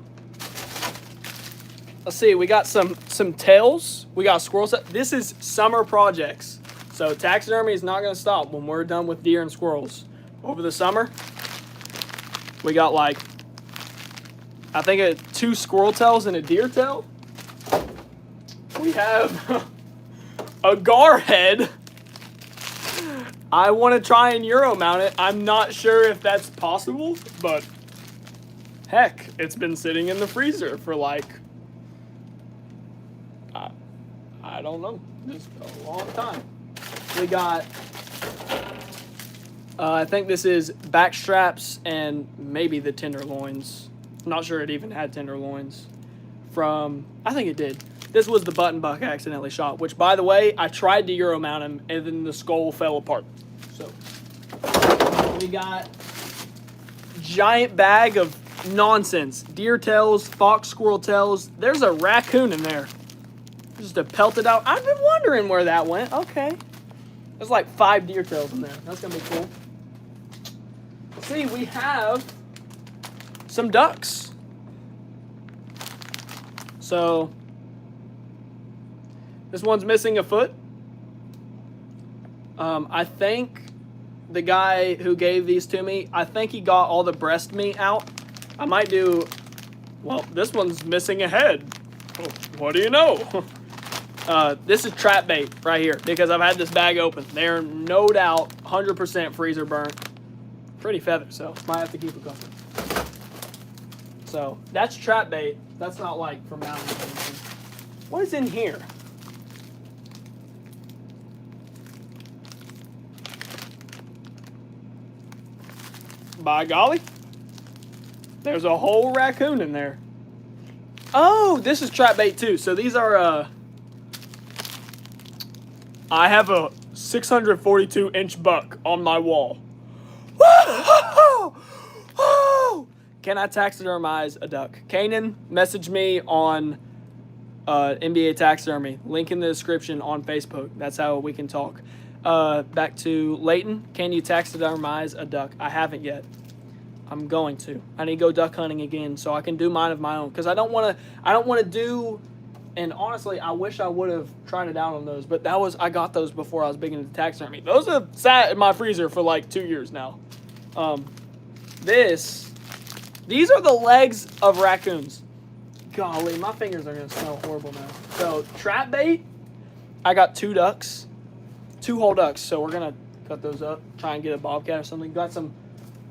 let's see. We got some tails. We got squirrel set. This is summer projects, so taxidermy is not going to stop when we're done with deer and squirrels. Over the summer, we got like, I think 2 squirrel tails and a deer tail. We have a gar head. I want to try and Euro mount it. I'm not sure if that's possible, but heck, it's been sitting in the freezer for like, I don't know, just a long time. We got, I think this is back straps and maybe the tenderloins. I'm not sure it even had tenderloins from, I think it did. This was the button buck I accidentally shot, which by the way, I tried to Euro mount him and then the skull fell apart. So we got giant bag of nonsense. Deer tails, fox squirrel tails. There's a raccoon in there. Just to pelt it out. I've been wondering where that went. Okay. There's like 5 deer tails in there. That's going to be cool. See, we have some ducks. So, this one's missing a foot. I think the guy who gave these to me, I think he got all the breast meat out. I might do, well, this one's missing a head. Oh, what do you know? This is trap bait right here because I've had this bag open. They're no doubt 100% freezer burnt. Pretty feathered, so might have to keep a couple. So that's trap bait. That's not like from mountains or anything. What is in here? By golly. There's a whole raccoon in there. Oh, this is trap bait too. So these are, I have a 642-inch buck on my wall. Can I taxidermize a duck? Kanan, message me on NBA Taxidermy. Link in the description on Facebook. That's how we can talk. Back to Leighton. Can you taxidermize a duck? I haven't yet. I'm going to. I need to go duck hunting again so I can do mine of my own. Because I don't want to do, and honestly, I wish I would have tried it out on those. But I got those before I was big into taxidermy. Those have sat in my freezer for like 2 years now. These are the legs of raccoons. Golly, my fingers are going to smell horrible now. So, trap bait I got 2 ducks, 2 whole ducks. So we're gonna cut those up, try and get a bobcat or something. Got some,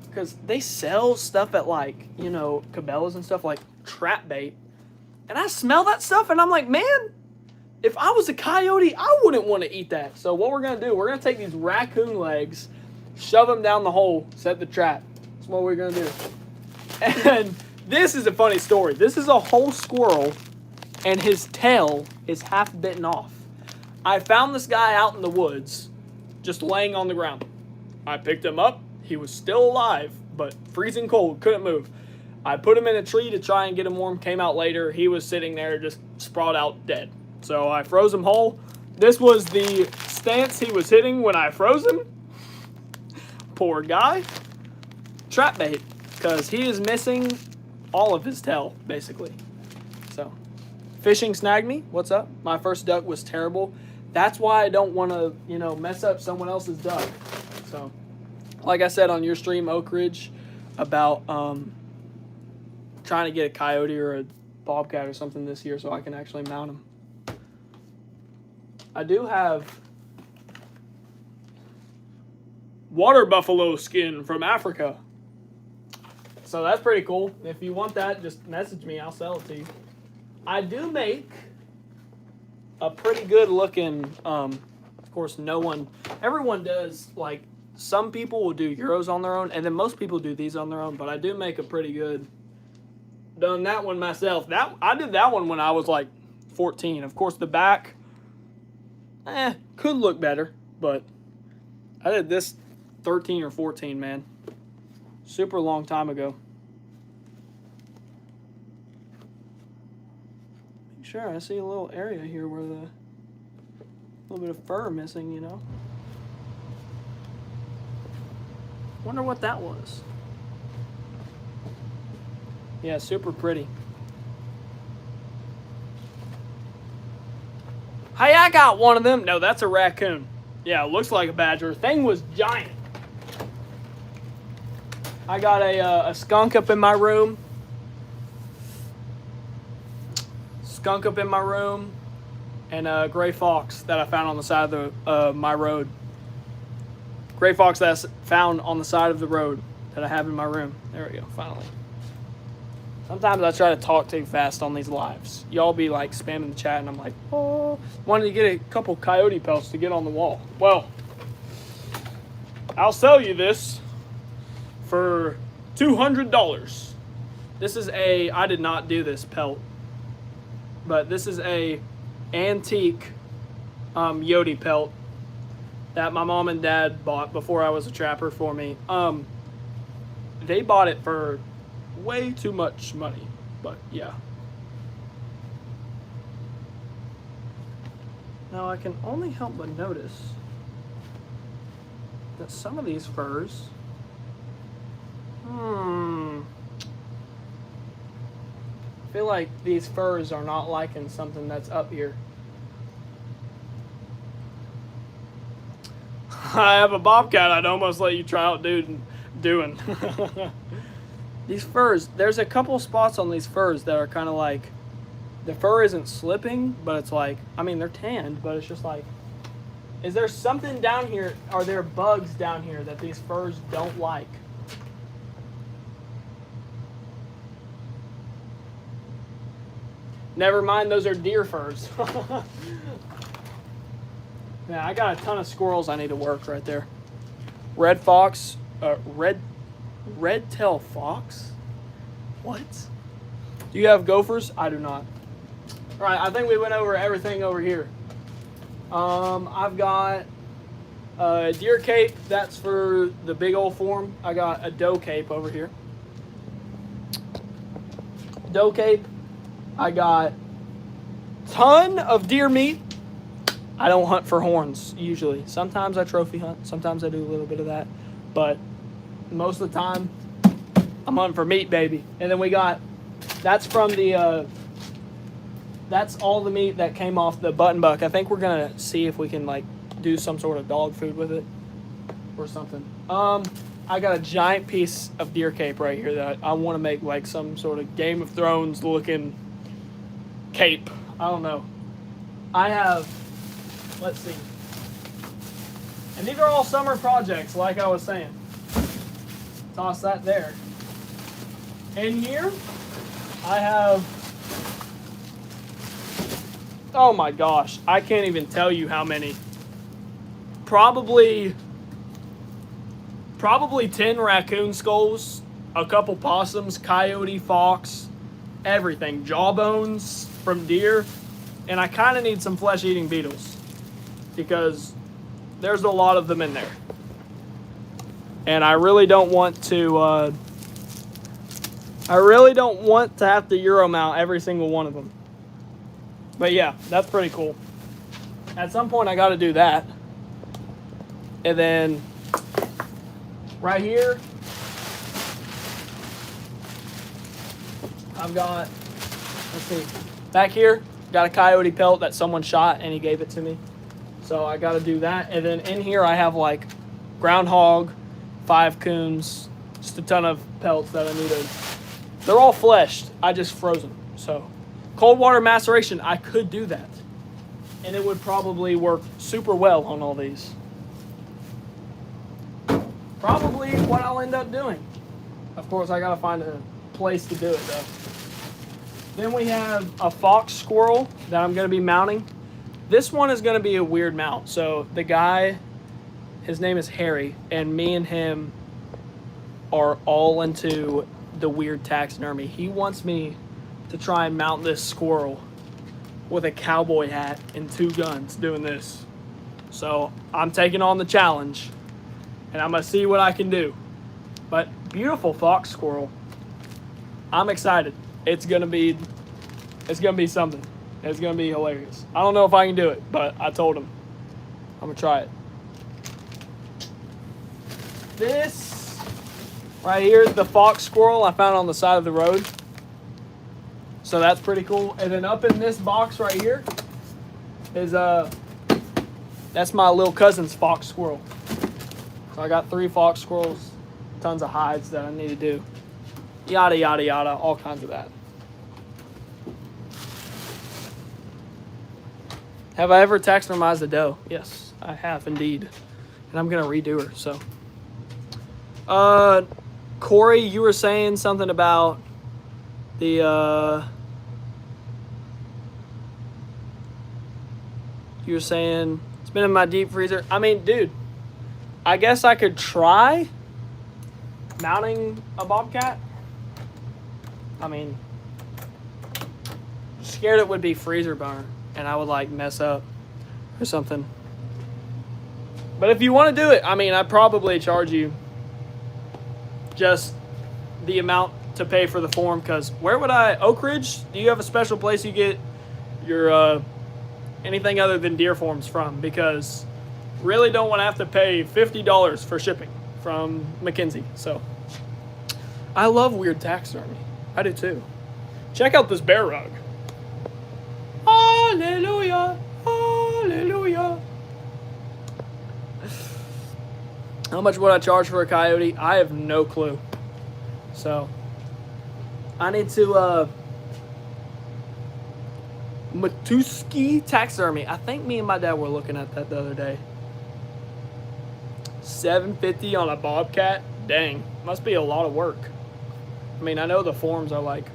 because they sell stuff at like, you know, Cabela's and stuff, like trap bait. And I smell that stuff and I'm like, man, if I was a coyote, I wouldn't want to eat that. So what we're gonna do, we're gonna take these raccoon legs, shove them down the hole, set the trap. That's what we're gonna do. And this is a funny story. This is a whole squirrel and his tail is half bitten off. I found this guy out in the woods, just laying on the ground. I picked him up. He was still alive, but freezing cold, couldn't move. I put him in a tree to try and get him warm, came out later. He was sitting there just sprawled out dead. So I froze him whole. This was the stance he was hitting when I froze him. Poor guy. Trap bait, because he is missing all of his tail, basically. So, fishing snagged me. What's up? My first duck was terrible. That's why I don't want to, you know, mess up someone else's duck. So, like I said on your stream, Oak Ridge, about trying to get a coyote or a bobcat or something this year so I can actually mount them. I do have water buffalo skin from Africa. So that's pretty cool. If you want that, just message me. I'll sell it to you. I do make a pretty good looking, of course, everyone does, like, some people will do Euros on their own, and then most people do these on their own, but I do make a pretty good, done that one myself. I did that one when I was, like, 14. Of course, the back, could look better, but I did this 13 or 14, man. Super long time ago. Sure, I see a little area here where a little bit of fur missing, you know. Wonder what that was. Yeah, super pretty. Hey, I got one of them. No, that's a raccoon. Yeah, it looks like a badger. Thing was giant. I got a skunk up in my room. And a gray fox that I found on the side of my road. Gray fox that's found on the side of the road that I have in my room. There we go, finally. Sometimes I try to talk too fast on these lives. Y'all be like spamming the chat and I'm like, oh, wanted to get a couple coyote pelts to get on the wall. Well, I'll sell you this for $200. This is I did not do this pelt, but this is a antique Yodi pelt that my mom and dad bought before I was a trapper for me. They bought it for way too much money, but yeah. Now I can only help but notice that some of these furs, I feel like these furs are not liking something that's up here. I have a bobcat I'd almost let you try out doing. These furs, there's a couple spots on these furs that are kind of like, the fur isn't slipping, but it's like, I mean, they're tanned, but it's just like, is there something down here, are there bugs down here that these furs don't like? Never mind, those are deer furs. Yeah, I got a ton of squirrels I need to work right there. Red fox, red-tailed fox? What? Do you have gophers? I do not. All right, I think we went over everything over here. I've got a deer cape. That's for the big old form. I got a doe cape over here. Doe cape. I got ton of deer meat. I don't hunt for horns usually. Sometimes I trophy hunt. Sometimes I do a little bit of that. But most of the time, I'm hunting for meat, baby. And then we got, that's from the, that's all the meat that came off the button buck. I think we're going to see if we can, like, do some sort of dog food with it or something. I got a giant piece of deer cape right here that I want to make, like, some sort of Game of Thrones looking cape. I don't know. I have let's see. And these are all summer projects, like I was saying. Toss that there. In here, I have, oh my gosh, I can't even tell you how many. Probably 10 raccoon skulls, a couple possums, coyote, fox, everything. Jawbones from deer. And I kind of need some flesh-eating beetles because there's a lot of them in there. And I really don't want to have to Euro mount every single one of them. But yeah, that's pretty cool. At some point I got to do that. And then right here, I've got, let's see, back here, got a coyote pelt that someone shot and he gave it to me. So I got to do that. And then in here I have like groundhog, 5 coons, just a ton of pelts that I needed. They're all fleshed. I just froze them. So cold water maceration, I could do that. And it would probably work super well on all these. Probably what I'll end up doing. Of course, I got to find a place to do it though. Then we have a fox squirrel that I'm going to be mounting. This one is going to be a weird mount. So the guy, his name is Harry, and me and him are all into the weird taxidermy. He wants me to try and mount this squirrel with a cowboy hat and 2 guns doing this. So I'm taking on the challenge and I'm going to see what I can do. But beautiful fox squirrel. I'm excited. It's going to be something. It's going to be hilarious. I don't know if I can do it, but I told him I'm going to try it. This right here is the fox squirrel I found on the side of the road. So that's pretty cool. And then up in this box right here is that's my little cousin's fox squirrel. So I got 3 fox squirrels, tons of hides that I need to do. Yada, yada, yada, all kinds of that. Have I ever taxidermized a doe? Yes, I have indeed. And I'm going to redo her, so. Corey, you were saying something about the, you were saying, it's been in my deep freezer. I mean, dude, I guess I could try mounting a bobcat. I mean, scared it would be freezer burn and I would like mess up or something. But if you want to do it, I mean, I'd probably charge you just the amount to pay for the form, because where would Oak Ridge, do you have a special place you get your anything other than deer forms from? Because really don't want to have to pay $50 for shipping from Mackenzie. So I love weird taxidermy. I do too. Check out this bear rug. Hallelujah, hallelujah. How much would I charge for a coyote? I have no clue. So I need to Matuski Taxidermy. I think me and my dad were looking at that the other day. $750 on a bobcat. Dang, must be a lot of work. I mean, I know the forms are like,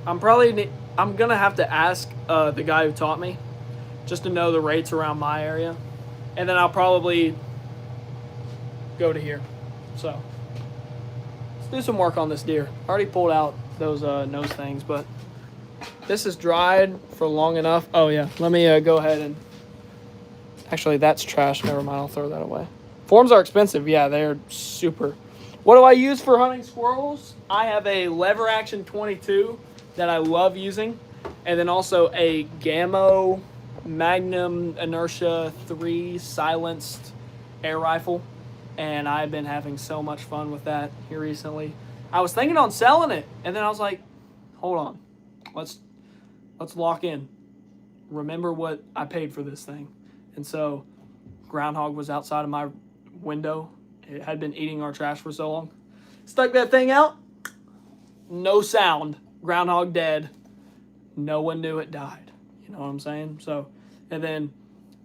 I'm gonna have to ask the guy who taught me just to know the rates around my area, and then I'll probably go to here. So let's do some work on this deer. I already pulled out those nose things, but this is dried for long enough. Oh yeah, let me go ahead and, actually that's trash, never mind, I'll throw that away. Forms are expensive, yeah, they're super. What do I use for hunting squirrels? I have a lever action 22 that I love using, and then also a Gammo Magnum Inertia 3 silenced air rifle, and I've been having so much fun with that here recently. I was thinking on selling it, and then I was like, hold on, let's lock in. Remember what I paid for this thing. And so groundhog was outside of my window. It had been eating our trash for so long. Stuck that thing out, no sound. Groundhog dead. No one knew it died. You know what I'm saying? So, and then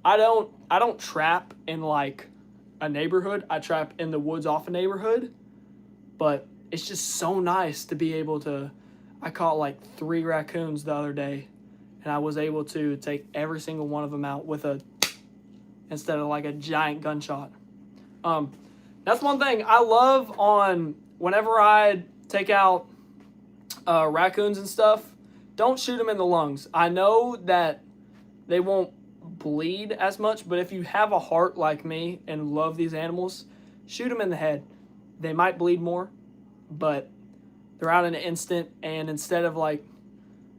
I don't trap in like a neighborhood. I trap in the woods off a neighborhood. But it's just so nice to be able to. I caught like 3 raccoons the other day, and I was able to take every single one of them out with instead of like a giant gunshot. That's one thing I love on whenever I take out raccoons and stuff. Don't shoot them in the lungs. I know that they won't bleed as much, but if you have a heart like me and love these animals, shoot them in the head. They might bleed more, but they're out in an instant. And instead of like,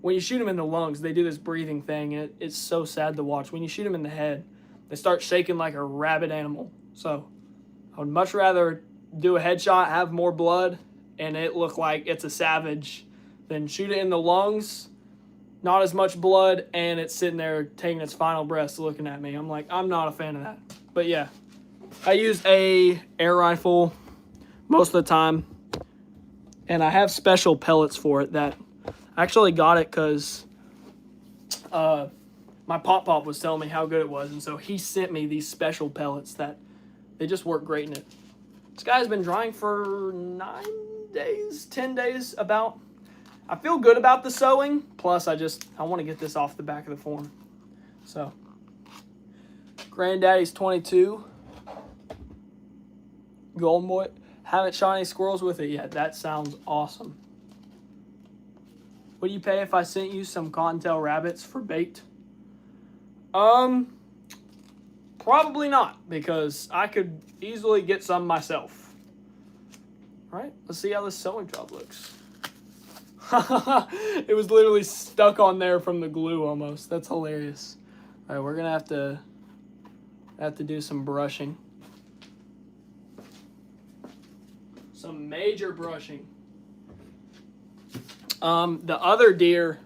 when you shoot them in the lungs, they do this breathing thing, and it's so sad to watch. When you shoot them in the head, they start shaking like a rabid animal. So I would much rather do a headshot, have more blood, and it look like it's a savage than shoot it in the lungs, not as much blood, and it's sitting there taking its final breaths looking at me. I'm like, I'm not a fan of that. But yeah, I use a air rifle most of the time, and I have special pellets for it that I actually got it because my pop was telling me how good it was, and so he sent me these special pellets that they just work great in it. This guy's been drying for 9 days, 10 days about. I feel good about the sewing, plus I want to get this off the back of the form. So, Granddaddy's 22. Golden Boy. Haven't shot any squirrels with it yet. That sounds awesome. Would you pay if I sent you some cottontail rabbits for bait? Probably not, because I could easily get some myself. All right, let's see how this sewing job looks. It was literally stuck on there from the glue almost. That's hilarious. All right, we're gonna have to do some brushing. Some major brushing. The other deer,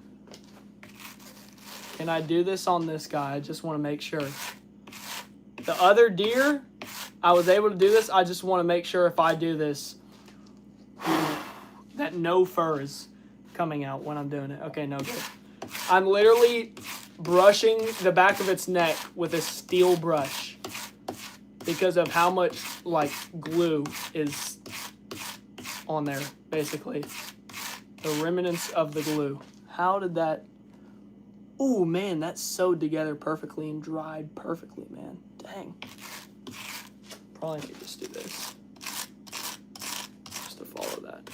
can I do this on this guy? I just want to make sure. The other deer, I was able to do this. I just want to make sure if I do this, that no fur is coming out when I'm doing it. Okay, no good. I'm literally brushing the back of its neck with a steel brush because of how much like glue is on there, basically. The remnants of the glue. How did that... Oh, man, that's sewed together perfectly and dried perfectly, man. Dang. Probably need to just do this. Just to follow that.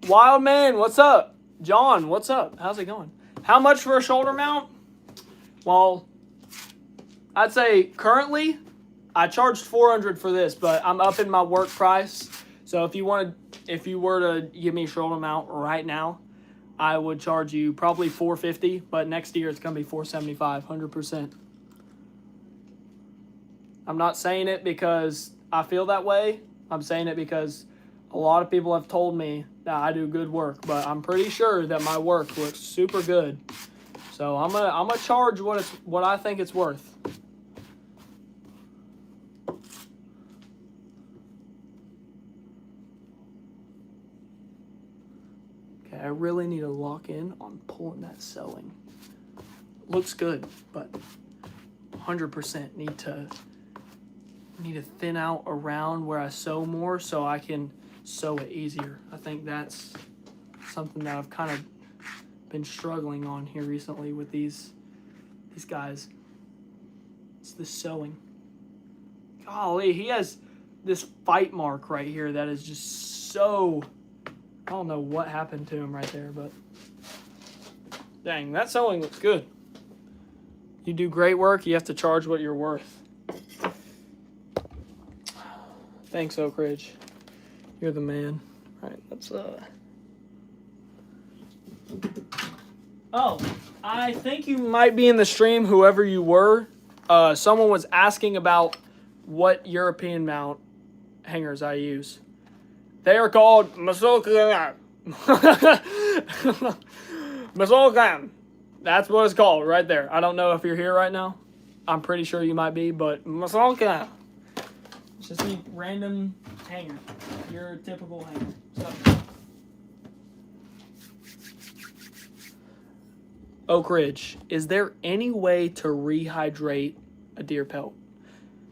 Wild Man, what's up? John, what's up? How's it going? How much for a shoulder mount? Well, I'd say currently I charged $400 for this, but I'm upping my work price. So if you were to give me a shoulder mount right now, I would charge you probably $450, but next year it's gonna be $475, 100%. I'm not saying it because I feel that way. I'm saying it because a lot of people have told me that I do good work, but I'm pretty sure that my work looks super good. So I'm gonna charge what I think it's worth. Okay, I really need to lock in on pulling that sewing. Looks good, but 100% need to thin out around where I sew more so I can sew it easier. I think that's something that I've kind of been struggling on here recently with these guys. It's the sewing. Golly, he has this fight mark right here that is just so... I don't know what happened to him right there, but... Dang, that sewing looks good. You do great work, you have to charge what you're worth. Thanks, Oak Ridge. You're the man. All right, let's Oh, I think you might be in the stream, whoever you were. Someone was asking about what European mount hangers I use. They are called Masokan. Masokan. That's what it's called right there. I don't know if you're here right now. I'm pretty sure you might be, but Masokan. It's just a random hanger. Your typical hanger. So. Oak Ridge, is there any way to rehydrate a deer pelt?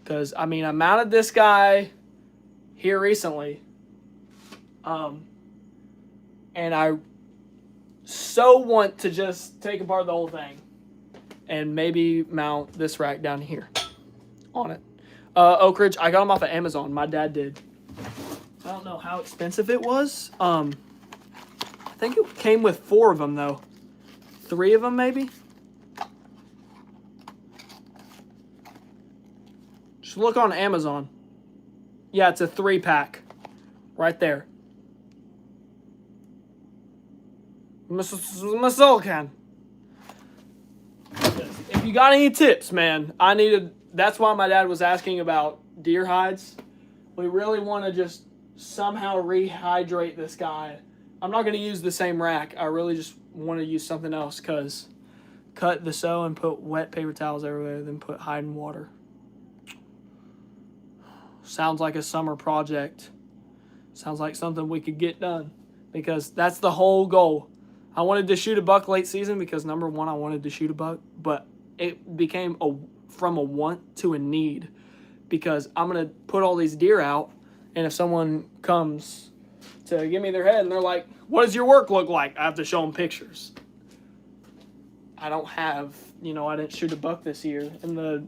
Because, I mean, I mounted this guy here recently. And I so want to just take apart the whole thing and maybe mount this rack down here on it. Oak Ridge, I got them off of Amazon. My dad did. I don't know how expensive it was. I think it came with 4 of them, though. 3 of them, maybe? Just look on Amazon. Yeah, it's a 3-pack. Right there. Masokan. If you got any tips, man, that's why my dad was asking about deer hides. We really want to just somehow rehydrate this guy. I'm not going to use the same rack. I really just want to use something else, because cut the sew and put wet paper towels everywhere, then put hide in water. Sounds like a summer project. Sounds like something we could get done, because that's the whole goal. I wanted to shoot a buck late season because, number one, I wanted to shoot a buck, but it became from a want to a need, because I'm going to put all these deer out, and if someone comes to give me their head and they're like, what does your work look like? I have to show them pictures. I don't have, I didn't shoot a buck this year. And the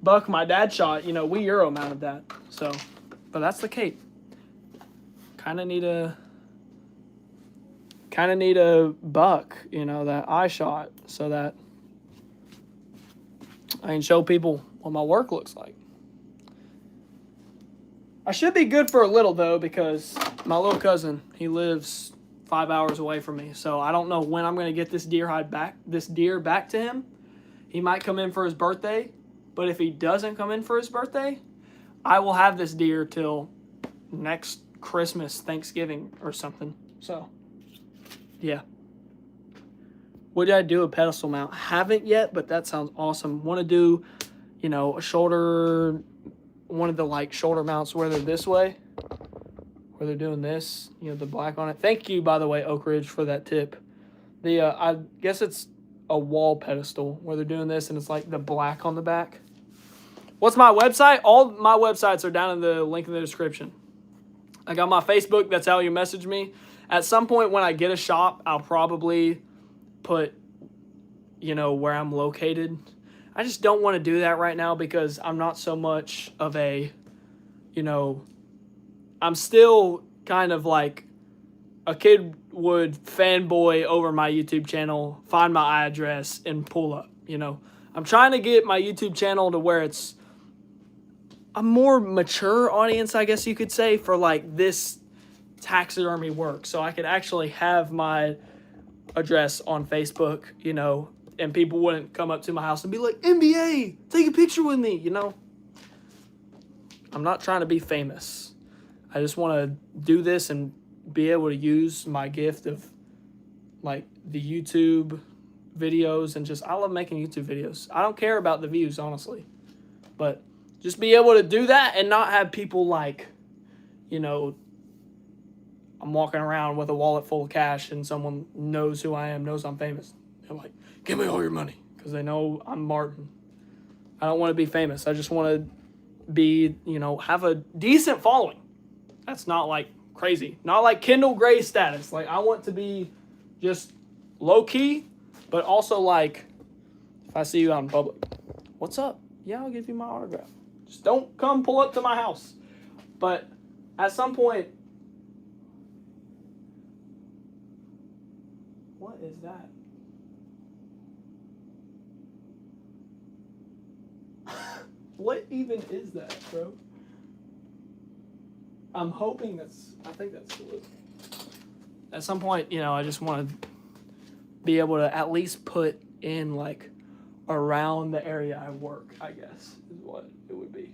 buck my dad shot, we Euro mounted that. So, but that's the cape. Kind of need a buck, that I shot, so that I can show people what my work looks like. I should be good for a little, though, because my little cousin, he lives 5 hours away from me, so I don't know when I'm going to get this deer back to him. He might come in for his birthday, but if he doesn't come in for his birthday, I will have this deer till next Christmas, Thanksgiving, or something. So, yeah. Would I do a pedestal mount? Haven't yet, but that sounds awesome. Want to do, a shoulder, one of the shoulder mounts where they're this way, where they're doing this, the black on it. Thank you, by the way, Oak Ridge, for that tip. I guess it's a wall pedestal where they're doing this, and it's the black on the back. What's my website? All my websites are down in the link in the description. I got my Facebook. That's how you message me. At some point when I get a shop, I'll probably put, where I'm located. I just don't want to do that right now because I'm not so much of a, I'm still kind of like a kid would fanboy over my YouTube channel, find my address, and pull up, I'm trying to get my YouTube channel to where it's a more mature audience, I guess you could say, for this taxidermy work. So I could actually have my address on Facebook, and people wouldn't come up to my house and be like, NBA, take a picture with me, I'm not trying to be famous. I just want to do this and be able to use my gift of the YouTube videos, and I love making YouTube videos. I don't care about the views, honestly, but just be able to do that and not have people I'm walking around with a wallet full of cash and someone knows who I am, knows I'm famous. They're like, give me all your money, because they know I'm Martin. I don't want to be famous. I just want to be, have a decent following. That's not crazy. Not like Kendall Gray status. I want to be just low key, but also if I see you out in public, what's up? Yeah, I'll give you my autograph. Just don't come pull up to my house. But at some point, what is that? What even is that, bro? I'm hoping I think that's blue. At some point, I just want to be able to at least put in like around the area I work, I guess, is what it would be.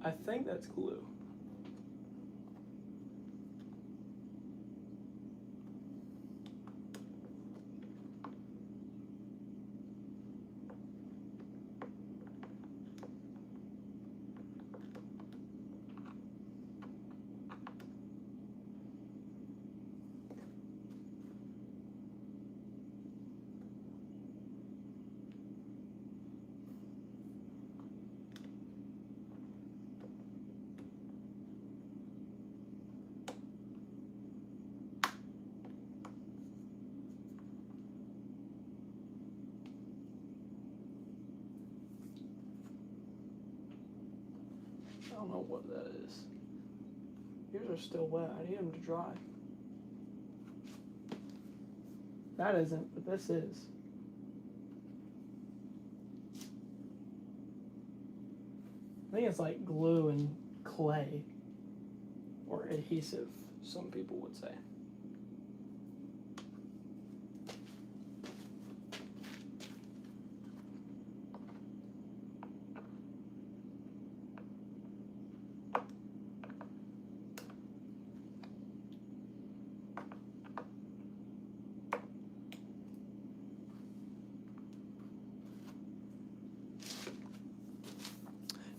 I think that's glue. I don't know what that is. Yours are still wet. I need them to dry. That isn't, but this is. I think it's like glue and clay, or adhesive, some people would say.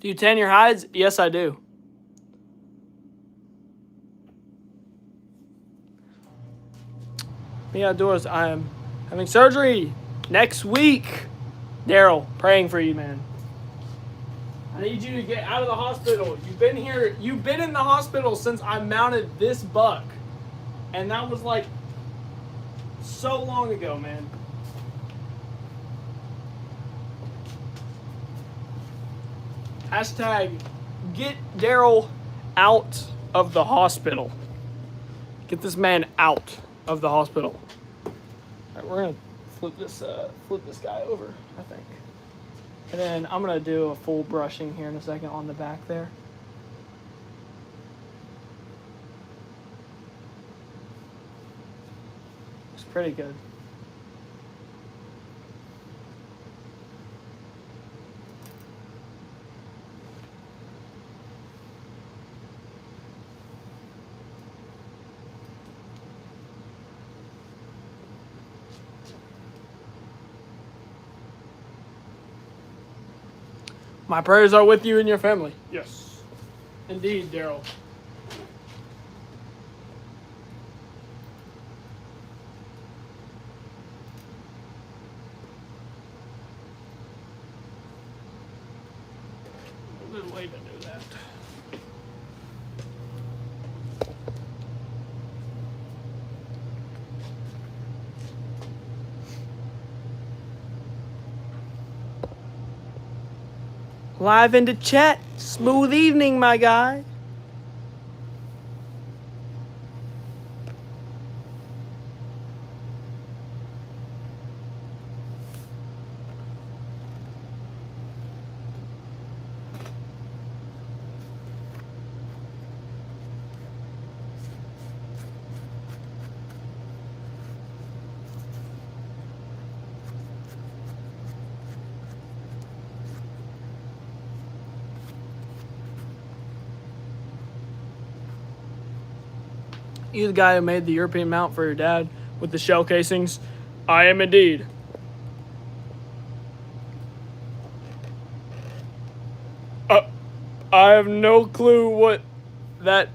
Do you tan your hides? Yes, I do. MBAOutdoors, I am having surgery next week. Daryl, praying for you, man. I need you to get out of the hospital. You've been here. You've been in the hospital since I mounted this buck. And that was like so long ago, man. Hashtag get Daryl out of the hospital. Get this man out of the hospital. All right, we're gonna flip this guy over, I think. And then I'm gonna do a full brushing here in a second on the back there. It's pretty good. My prayers are with you and your family. Yes. Indeed, Daryl. Good way to do that. Live into chat. Smooth evening, my guy. You the guy who made the European mount for your dad with the shell casings? I am indeed. I have no clue what that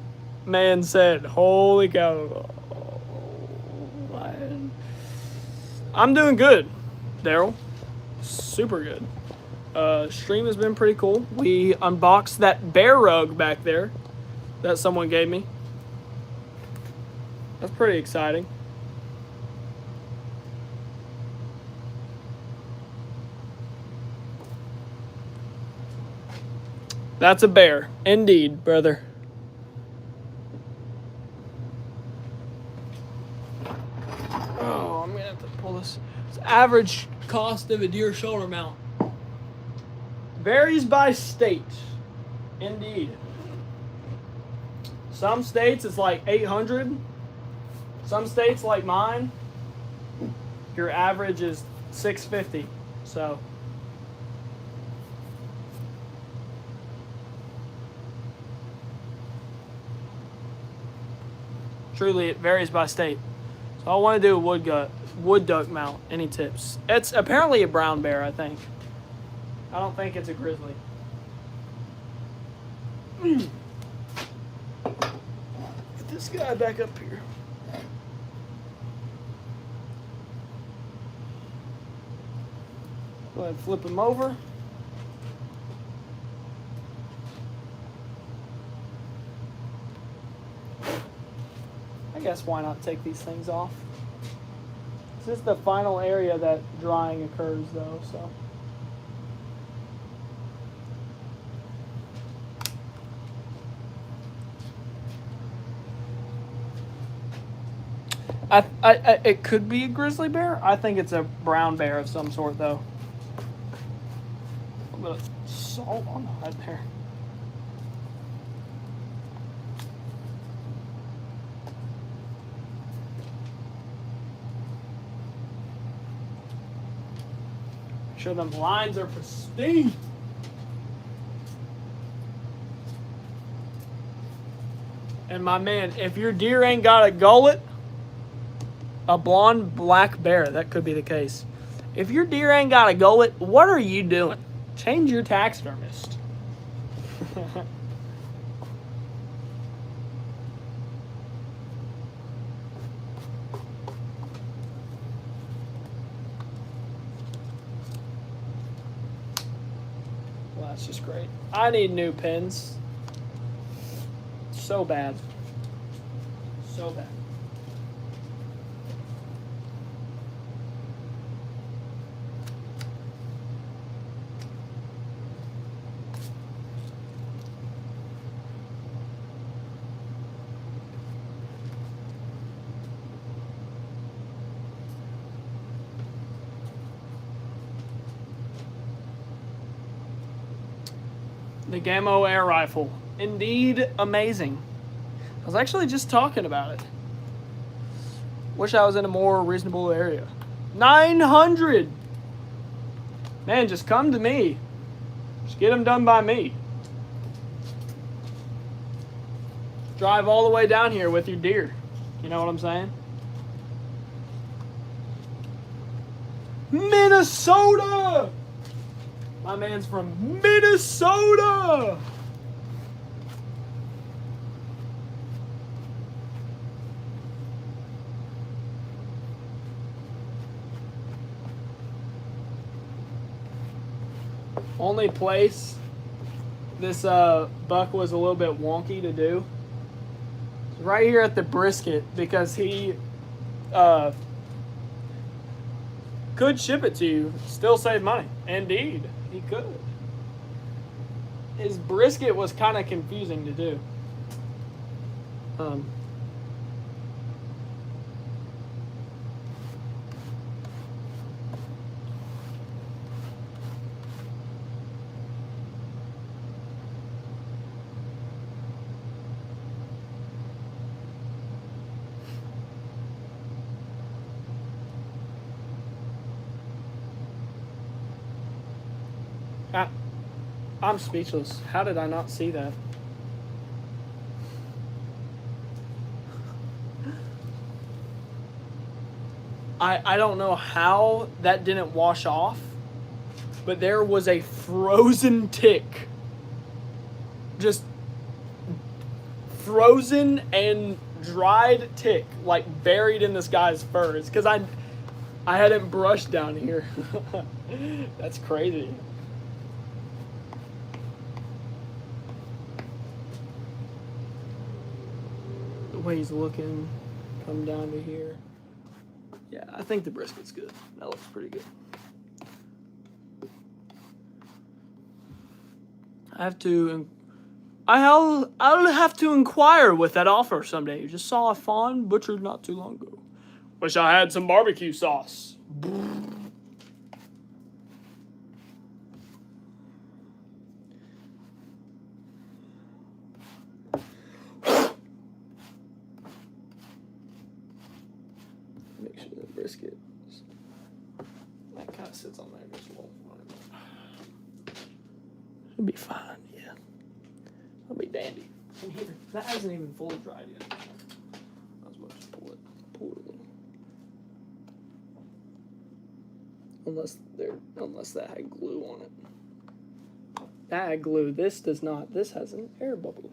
man said. Holy cow. I'm doing good, Daryl. Super good. Stream has been pretty cool. We unboxed that bear rug back there that someone gave me. That's pretty exciting. That's a bear. Indeed, brother. Oh, I'm going to have to pull this. It's average cost of a deer shoulder mount. Varies by state. Indeed. Some states it's like 800. Some states like mine, your average is 650. So truly it varies by state. So I want to do a wood duck mount. Any tips? It's apparently a brown bear, I think. I don't think it's a grizzly. Get this guy back up here. Go ahead and flip him over. I guess why not take these things off? This is the final area that drying occurs though, so. It could be a grizzly bear. I think it's a brown bear of some sort though. A little bit of salt on the head there. Make sure them lines are pristine. And my man, if your deer ain't got a gullet, a blonde black bear, that could be the case. If your deer ain't got a gullet, what are you doing? Change your taxidermist. Well, that's just great. I need new pins. So bad. So bad. The Gamo air rifle. Indeed amazing. I was actually just talking about it. Wish I was in a more reasonable area. 900! Man, just come to me. Just get them done by me. Drive all the way down here with your deer. You know what I'm saying? Minnesota! My man's from Minnesota! Only place this buck was a little bit wonky to do is right here at the brisket, because he could ship it to you, still save money. Indeed, he could. His brisket was kind of confusing to do. I'm speechless. How did I not see that? I don't know how that didn't wash off, but there was a frozen tick. Just frozen and dried tick, like buried in this guy's fur. It's because I hadn't brushed down here. That's crazy. The way he's looking, come down to here. Yeah, I think the brisket's good. That looks pretty good. I'll have to inquire with that offer someday. You just saw a fawn butchered not too long ago. Wish I had some barbecue sauce. Make sure the brisket that kind of sits on there just a little. It'll be fine, yeah. It'll be dandy. And here, that hasn't even fully dried yet. I was about to pull it a little. Unless that had glue on it. That had glue. This does not. This has an air bubble.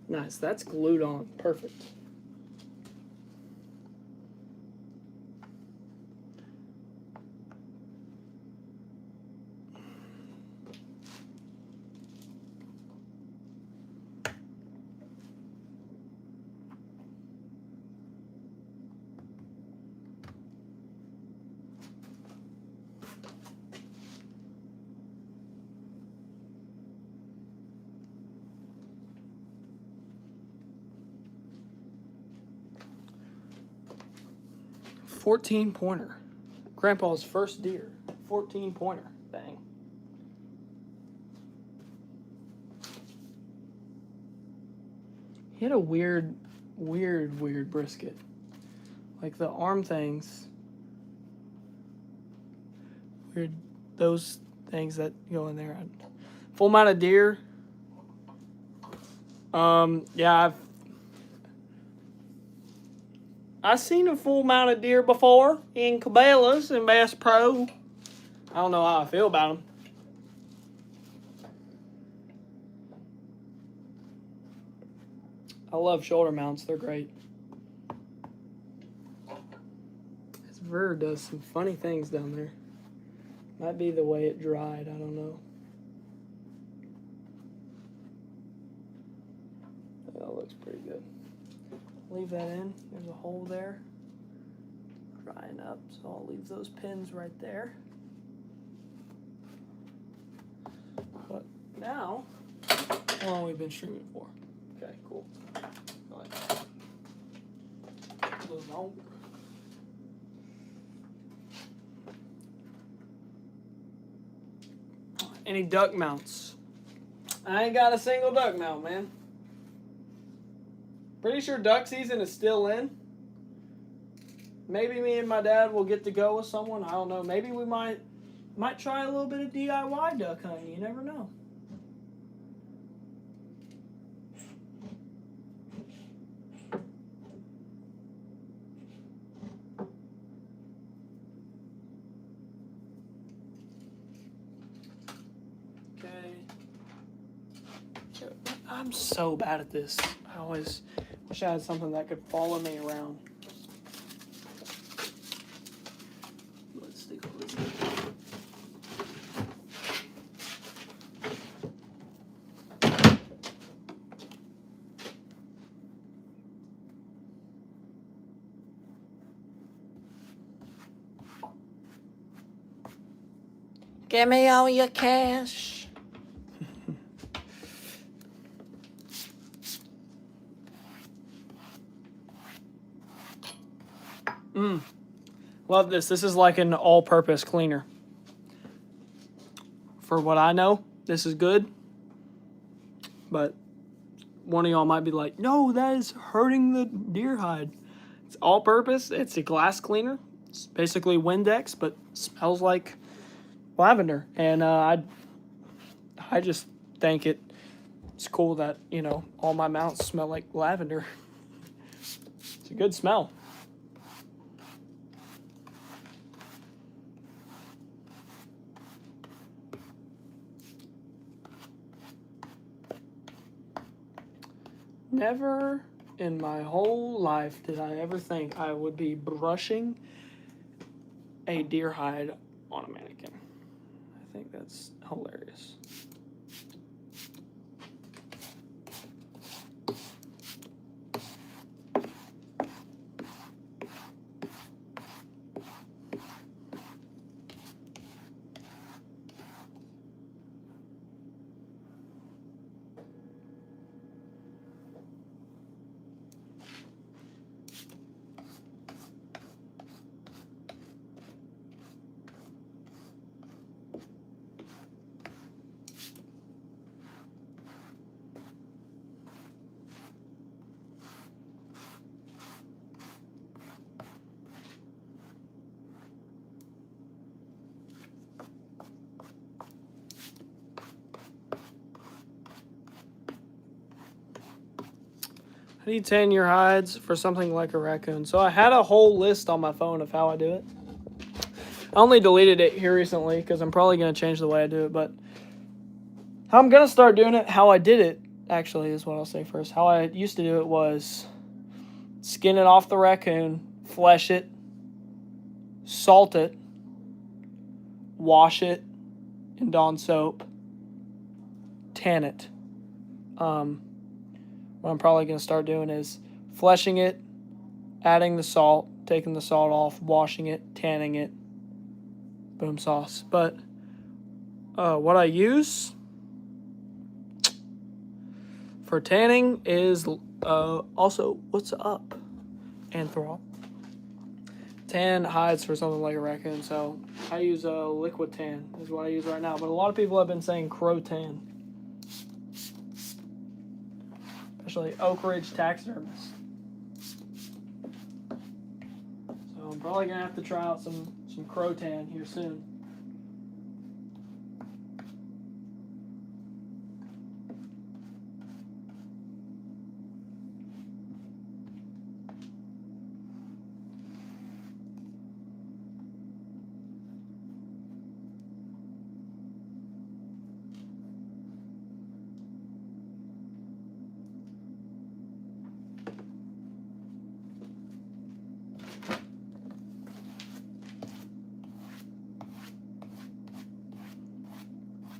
Nice, that's glued on. Perfect. $14-pointer. Grandpa's first deer. 14-pointer. Dang. He had a weird brisket. Like the arm things. Weird. Those things that go in there. Full mounted deer. Yeah, I've seen a full mounted deer before in Cabela's and Bass Pro. I don't know how I feel about them. I love shoulder mounts. They're great. This bird does some funny things down there. Might be the way it dried. I don't know. That looks pretty good. Leave that in. There's a hole there. Drying up, so I'll leave those pins right there. But now, how long have we been streaming for? Okay, cool. Go ahead. A little longer. Any duck mounts? I ain't got a single duck mount, man. Pretty sure duck season is still in. Maybe me and my dad will get to go with someone. I don't know. Maybe we might try a little bit of DIY duck hunting. You never know. Okay. I'm so bad at this. I always wish I had something that could follow me around. Let's stick all this in. Give me all your cash. Love this. This is like an all-purpose cleaner. For what I know, this is good. But one of y'all might be like, no, that is hurting the deer hide. It's all-purpose. It's a glass cleaner. It's basically Windex, but smells like lavender. And I just think it's cool that, you know, all my mounts smell like lavender. It's a good smell. Never in my whole life did I ever think I would be brushing a deer hide on a mannequin. I think that's hilarious. How do you tan your hides for something like a raccoon? So I had a whole list on my phone of how I do it. I only deleted it here recently because I'm probably going to change the way I do it. But how I'm going to start doing it, how I did it, actually, is what I'll say first. How I used to do it was skin it off the raccoon, flesh it, salt it, wash it in Dawn soap, tan it. What I'm probably going to start doing is fleshing it, adding the salt, taking the salt off, washing it, tanning it, boom, sauce. But what I use for tanning is also, what's up, Anthrol. Tan hides for something like a raccoon, so I use a liquid tan is what I use right now. But a lot of people have been saying crow tan. Especially Oak Ridge Taxidermist. So I'm probably going to have to try out some crow tan here soon.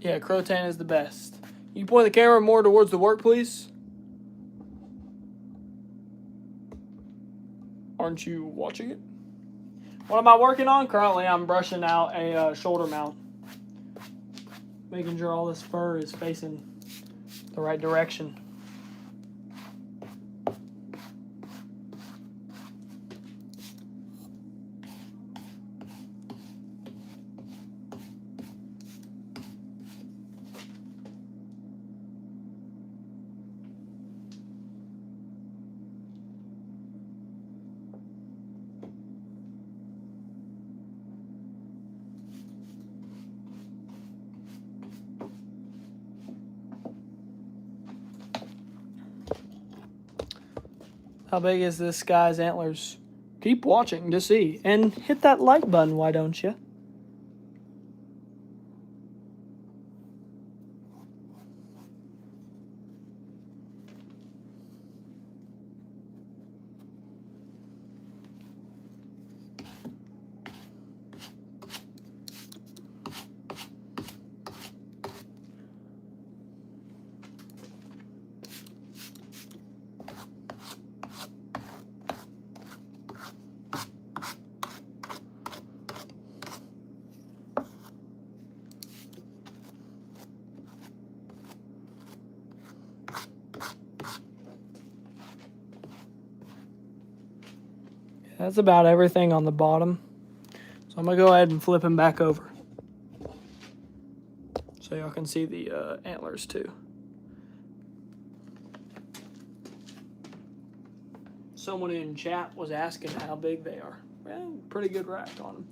Yeah, crow tan is the best. You point the camera more towards the work, please? Aren't you watching it? What am I working on? Currently, I'm brushing out a shoulder mount. Making sure all this fur is facing the right direction. How big is this guy's antlers? Keep watching to see. And hit that like button, why don't you? That's about everything on the bottom. So I'm going to go ahead and flip him back over. So y'all can see the antlers too. Someone in chat was asking how big they are. Well, pretty good rack on them.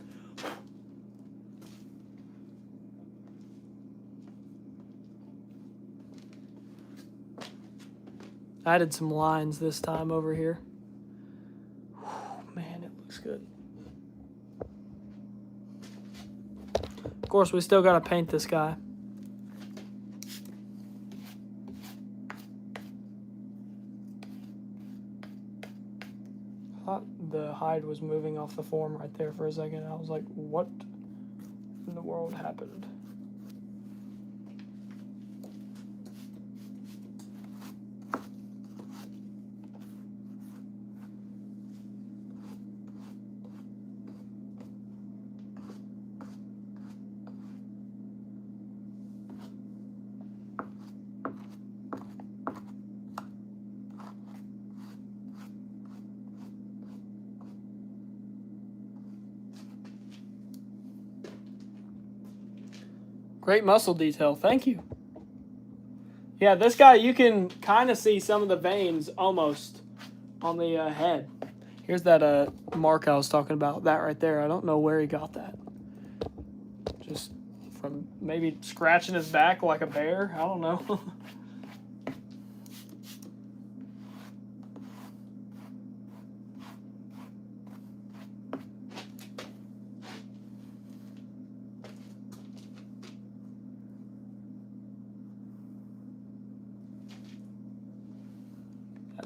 I added some lines this time over here. Man, it looks good. Of course, we still got to paint this guy. I thought the hide was moving off the form right there for a second. I was like, what in the world happened? Great muscle detail. Thank you. Yeah, this guy, you can kind of see some of the veins almost on the head. Here's that mark I was talking about. That right there. I don't know where he got that. Just from maybe scratching his back like a bear. I don't know.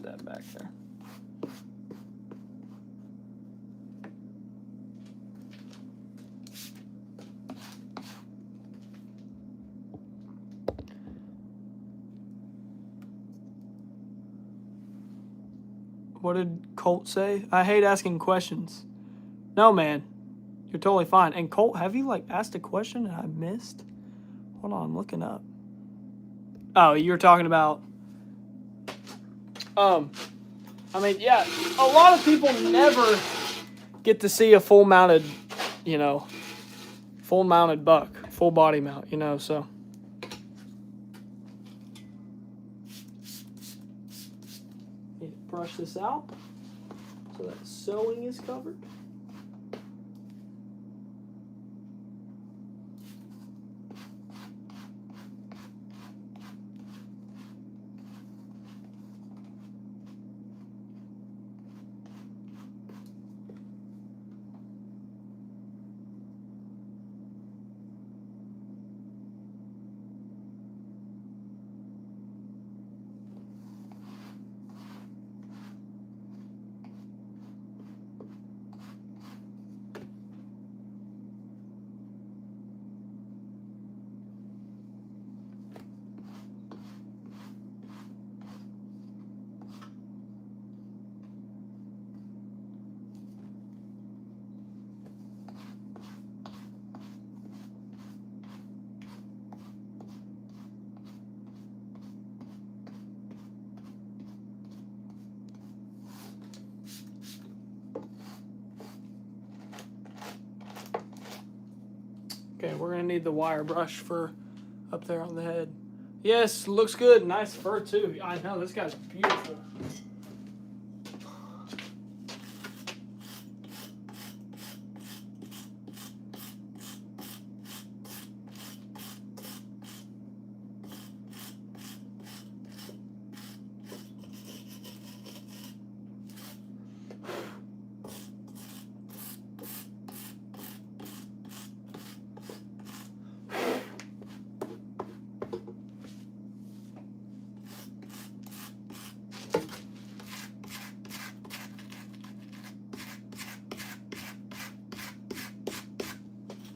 that back there. What did Colt say? I hate asking questions. No, man. You're totally fine. And Colt, have you, like, asked a question that I missed? Hold on, I'm looking up. Oh, you were talking about... I mean, yeah, a lot of people never get to see a full-mounted, you know, full-mounted buck, full body mount, you know, so... Need to brush this out so that sewing is covered. Okay, we're going to need the wire brush for up there on the head. Yes, looks good. Nice fur, too. I know, this guy's beautiful.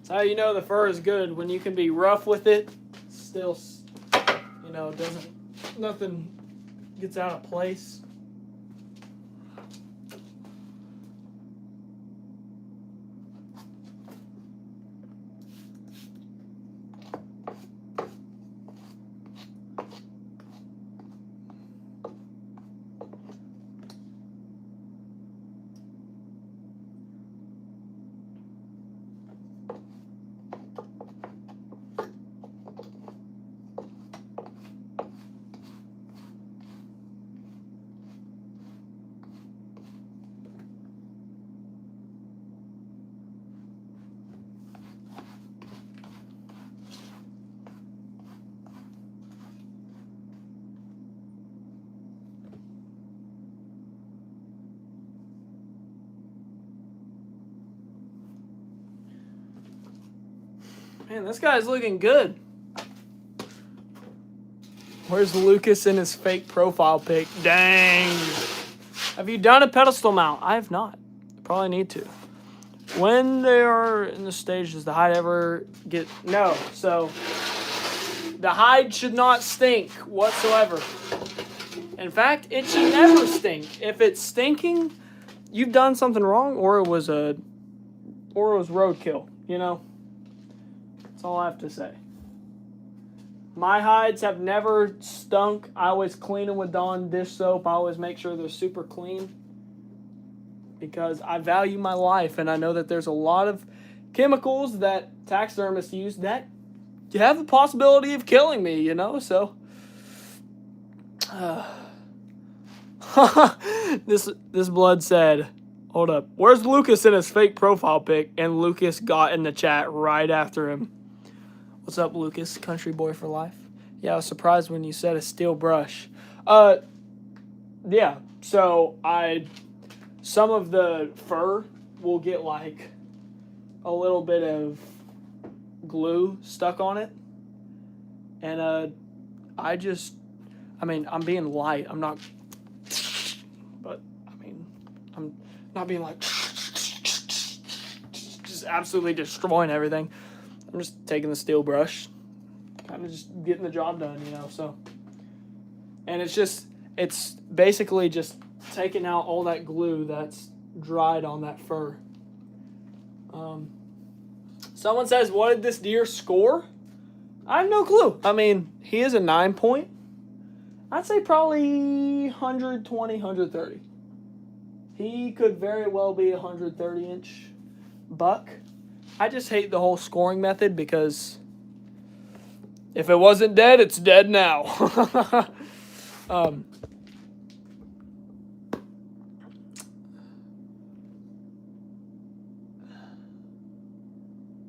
How you know the fur is good, when you can be rough with it, still, you know, nothing gets out of place. Man, this guy's looking good. Where's Lucas in his fake profile pic? Dang. Have you done a pedestal mount? I have not. Probably need to. When they are in the stage, does the hide ever get... No. So, the hide should not stink whatsoever. In fact, it should never stink. If it's stinking, you've done something wrong, or it was roadkill, you know? That's all I have to say. My hides have never stunk. I always clean them with Dawn dish soap. I always make sure they're super clean because I value my life, and I know that there's a lot of chemicals that taxidermists use that have the possibility of killing me, you know? So, this blood said, hold up, where's Lucas in his fake profile pic? And Lucas got in the chat right after him. What's up, Lucas? Country boy for life. Yeah, I was surprised when you said a steel brush. Yeah, so some of the fur will get like a little bit of glue stuck on it. And I'm being light. I'm not I'm not being like just absolutely destroying everything. I'm just taking the steel brush, kind of just getting the job done, you know. So, and it's basically just taking out all that glue that's dried on that fur. Someone says, what did this deer score? I have no clue. I mean, he is a 9-point. I'd say probably 120, 130. He could very well be a 130-inch buck. I just hate the whole scoring method because if it wasn't dead, it's dead now.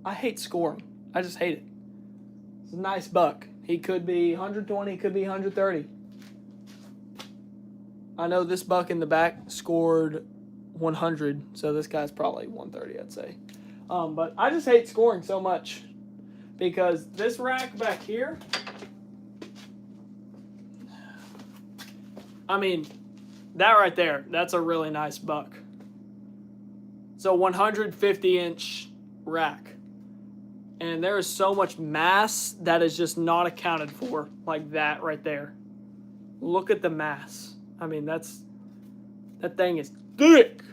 I hate scoring. I just hate it. It's a nice buck. He could be 120, could be 130. I know this buck in the back scored 100, so this guy's probably 130, I'd say. But I just hate scoring so much because this rack back here, I mean, that right there, that's a really nice buck. So 150-inch rack. And there is so much mass that is just not accounted for, like that right there. Look at the mass. I mean, that thing is thick.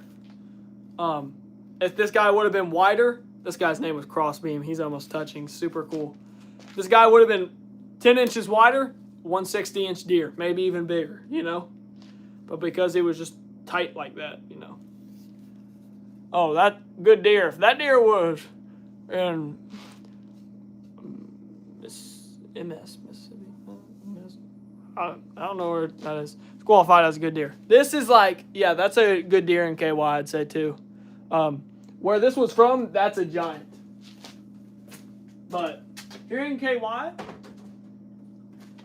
If this guy would have been wider, this guy's name was Crossbeam. He's almost touching. Super cool. This guy would have been 10 inches wider, 160-inch deer, maybe even bigger, you know? But because he was just tight like that, you know. Oh, that good deer. If that deer was in Mississippi. I don't know where that is. It's qualified as a good deer. This is like, yeah, that's a good deer in KY, I'd say too. Where this was from, that's a giant. But here in KY,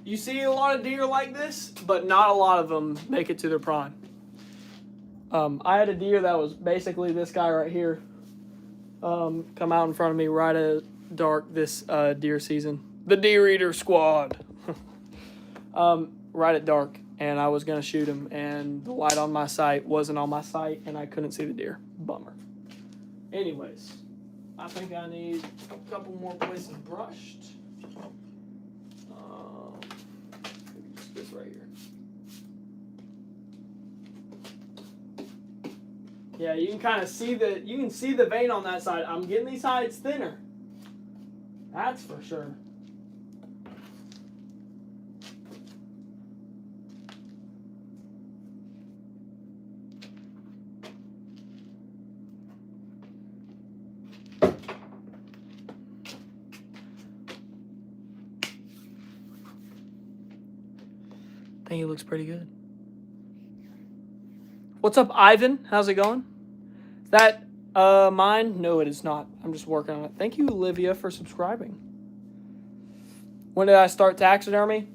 you see a lot of deer like this, but not a lot of them make it to their prime. I had a deer that was basically this guy right here come out in front of me right at dark this deer season. The Deer Eater Squad. Right at dark, and I was going to shoot him, and the light on my sight wasn't on my sight, and I couldn't see the deer. Bummer. Anyways, I think I need a couple more places brushed. Just this right here. Yeah, you can kind of see the vein on that side. I'm getting these sides thinner. That's for sure. I think he looks pretty good. What's up, Ivan? How's it going? Is that mine? No, it is not. I'm just working on it. Thank you, Olivia, for subscribing. When did I start taxidermy?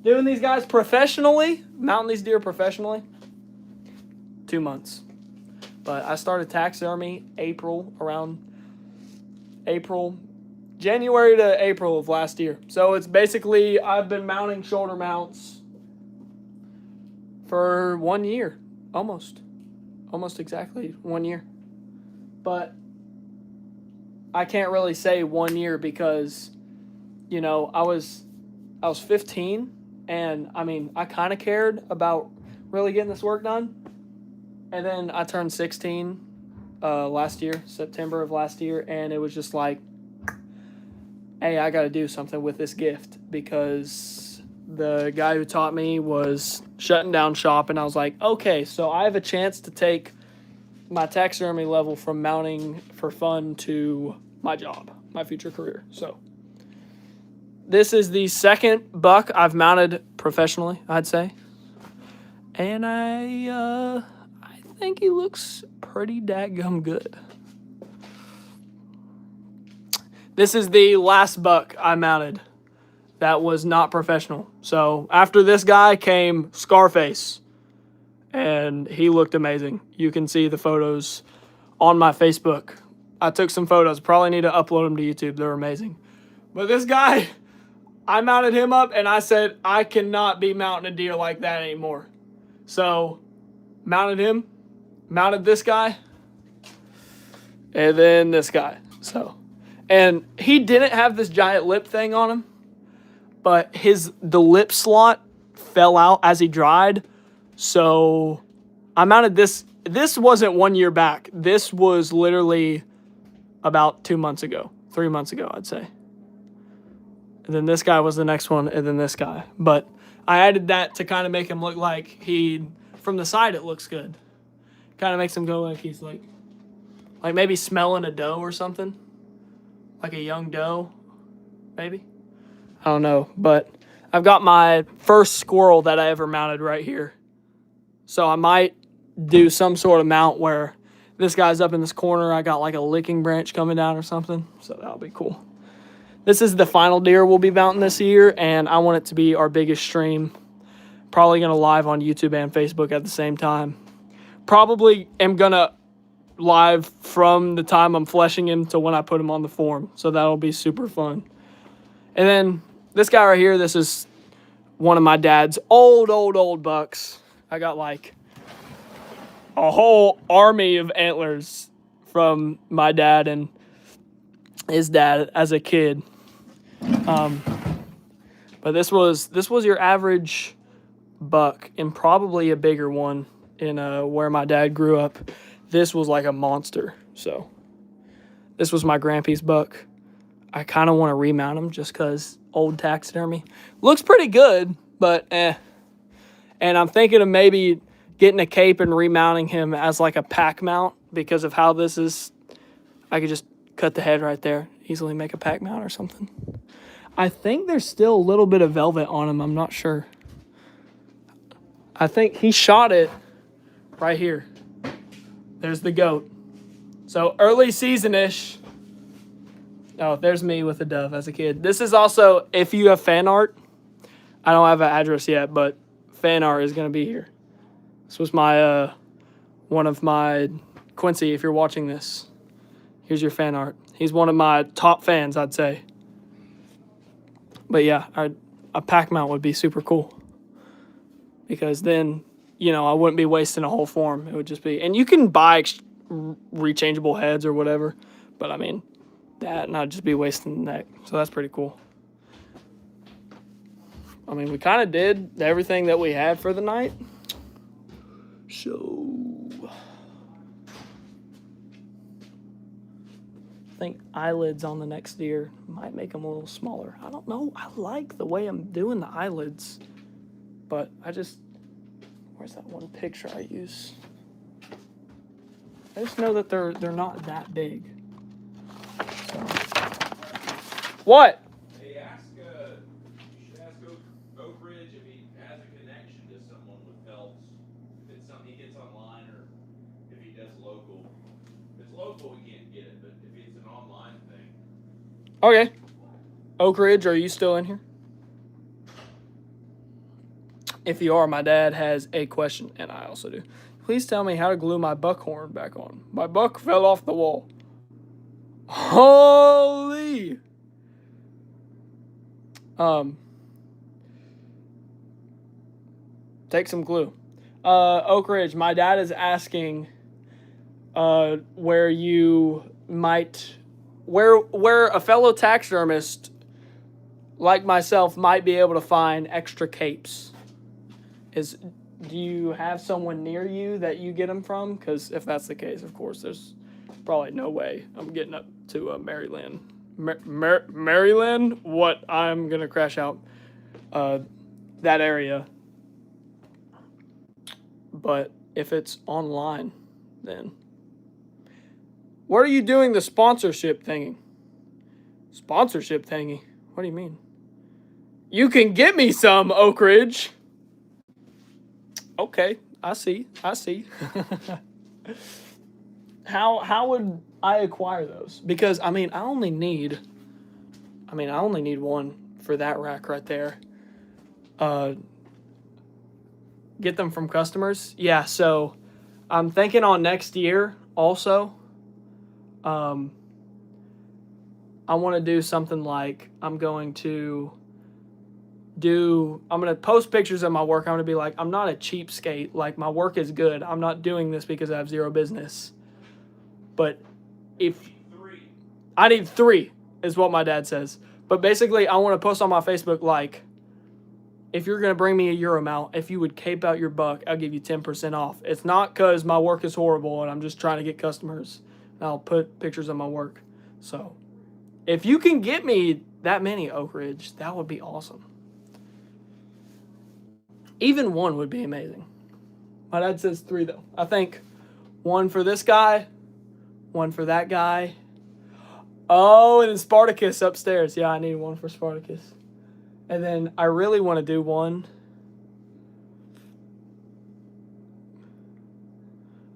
Doing these guys professionally, mounting these deer professionally, 2 months. But I started taxidermy around January to April of last year. So it's basically, I've been mounting shoulder mounts for 1 year, almost exactly 1 year. But I can't really say 1 year because, you know, I was 15, and I mean, I kind of cared about really getting this work done. And then I turned 16 last year, September of last year, and it was just like, hey, I got to do something with this gift because the guy who taught me was shutting down shop, and I was like, okay, so I have a chance to take my taxidermy level from mounting for fun to my job, my future career. So this is the second buck I've mounted professionally, I'd say. And I think he looks pretty dadgum good. This is the last buck I mounted that was not professional. So after this guy came Scarface, and he looked amazing. You can see the photos on my Facebook. I took some photos. Probably need to upload them to YouTube. They're amazing. But this guy, I mounted him up, and I said, I cannot be mounting a deer like that anymore. So mounted him, mounted this guy, and then this guy. So, and he didn't have this giant lip thing on him, but the lip slot fell out as he dried. So I mounted this. This wasn't 1 year back. This was literally about 2 months ago, 3 months ago, I'd say. And then this guy was the next one, and then this guy. But I added that to kind of make him look like from the side it looks good. Kind of makes him go like he's like maybe smelling a doe or something. Like a young doe, maybe. I don't know, but I've got my first squirrel that I ever mounted right here. So I might do some sort of mount where this guy's up in this corner. I got like a licking branch coming down or something. So that'll be cool. This is the final deer we'll be mounting this year, and I want it to be our biggest stream. Probably going to live on YouTube and Facebook at the same time. Probably am going to live from the time I'm fleshing him to when I put him on the form. So that'll be super fun. And then this guy right here, this is one of my dad's old bucks. I got like a whole army of antlers from my dad and his dad as a kid. But this was your average buck, and probably a bigger one in where my dad grew up. This was like a monster. So this was my grandpa's buck. I kind of want to remount him just because old taxidermy. Looks pretty good, but eh. And I'm thinking of maybe getting a cape and remounting him as like a pack mount because of how this is. I could just cut the head right there, easily make a pack mount or something. I think there's still a little bit of velvet on him. I'm not sure. I think he shot it right here. There's the goat. So early season-ish. Oh, there's me with a dove as a kid. This is also, if you have fan art, I don't have an address yet, but fan art is going to be here. This was my, one of my, Quincy, if you're watching this, here's your fan art. He's one of my top fans, I'd say. But yeah, a pack mount would be super cool. Because then, you know, I wouldn't be wasting a whole form. It would just be, and you can buy rechangeable heads or whatever. But I mean, that and I'd just be wasting the neck. So that's pretty cool. I mean, we kind of did everything that we had for the night. So I think eyelids on the next deer might make them a little smaller. I don't know. I like the way I'm doing the eyelids. But I just, where's that one picture I use? I just know that they're not that big. So. What? Hey, you should ask Oak Ridge if he has a connection to someone with pelts. If it's something he gets online or if he does local. If it's local, we can't get it, but if it's an online thing. Okay. Oak Ridge, are you still in here? If you are, my dad has a question, and I also do. Please tell me how to glue my buckhorn back on. My buck fell off the wall. Holy! Take some glue. Oak Ridge, my dad is asking where you might, where a fellow taxidermist like myself might be able to find extra capes. Do you have someone near you that you get them from? Because if that's the case, of course, there's probably no way I'm getting up to Maryland. Maryland? What? I'm going to crash out that area. But if it's online, then... What are you doing the sponsorship thingy? Sponsorship thingy? What do you mean? You can get me some, Oak Ridge. Okay, I see. How would I acquire those? Because I only need one for that rack right there. Get them from customers. Yeah, so I'm thinking on next year also. I want to do something like I'm going to I'm gonna post pictures of my work. I'm gonna be like, I'm not a cheapskate. Like, my work is good. I'm not doing this because I have zero business. But if I need 3 is what my dad says. But basically, I want to post on my Facebook like, if you're gonna bring me a Euro mount, if you would cape out your buck, I'll give you 10% off. It's not because my work is horrible and I'm just trying to get customers. And I'll put pictures of my work. So, if you can get me that many, Oak Ridge, that would be awesome. Even 1 would be amazing. My dad says 3 though. I think 1 for this guy, 1 for that guy. Oh, and then Spartacus upstairs. Yeah, I need 1 for Spartacus. And then I really want to do 1.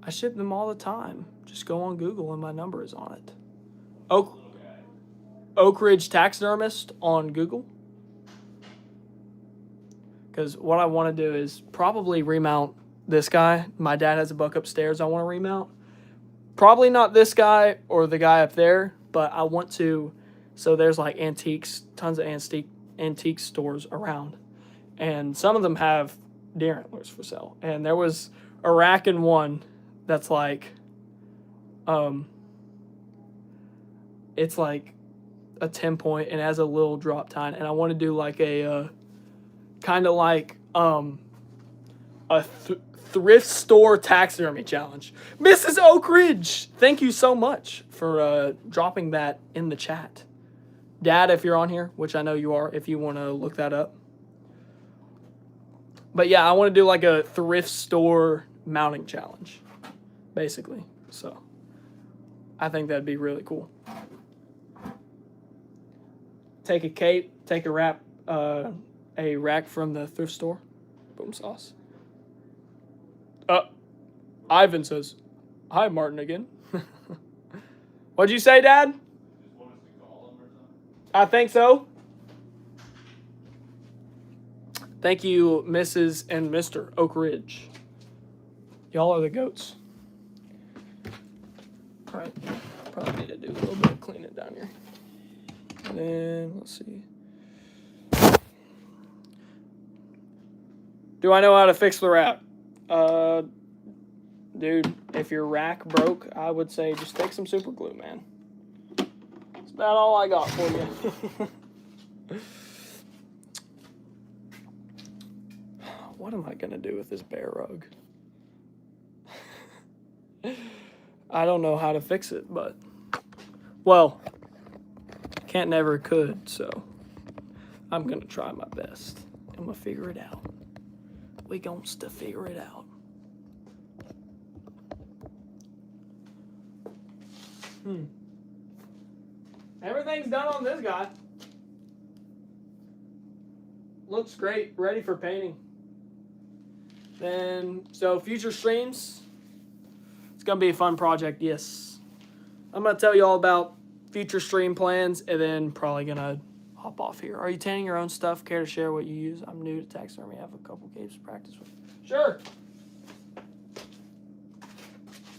I ship them all the time. Just go on Google and my number is on it. Oak Ridge Taxidermist on Google. Because what I want to do is probably remount this guy. My dad has a buck upstairs I want to remount. Probably not this guy or the guy up there, but I want to. So there's like antiques, tons of antique stores around. And some of them have deer antlers for sale. And there was a rack in one that's like, it's like a 10 point and has a little drop tine. And I want to do like a, kind of like a thrift store taxidermy challenge. Mrs. Oak Ridge, thank you so much for dropping that in the chat. Dad, if you're on here, which I know you are, if you want to look that up. But yeah, I want to do like a thrift store mounting challenge, basically. So I think that'd be really cool. Take a cape, take a rack from the thrift store. Boom sauce. Ivan says, "Hi, Martin again." What'd you say, Dad? Just want us to call him or something? I think so. Thank you, Mrs. and Mr. Oak Ridge. Y'all are the goats. All right. Probably need to do a little bit of cleaning down here. And then, let's see. Do I know how to fix the rack? Dude, if your rack broke, I would say just take some super glue, man. That's about all I got for you. What am I going to do with this bear rug? I don't know how to fix it, but... Well, can't never could, so... I'm going to try my best. I'm going to figure it out. We gon' to figure it out. Everything's done on this guy. Looks great, ready for painting. Then, so future streams, it's gonna be a fun project, yes. I'm gonna tell you all about future stream plans and then probably gonna hop off here. Are you tanning your own stuff? Care to share what you use? I'm new to taxidermy. I have a couple capes to practice with. Sure.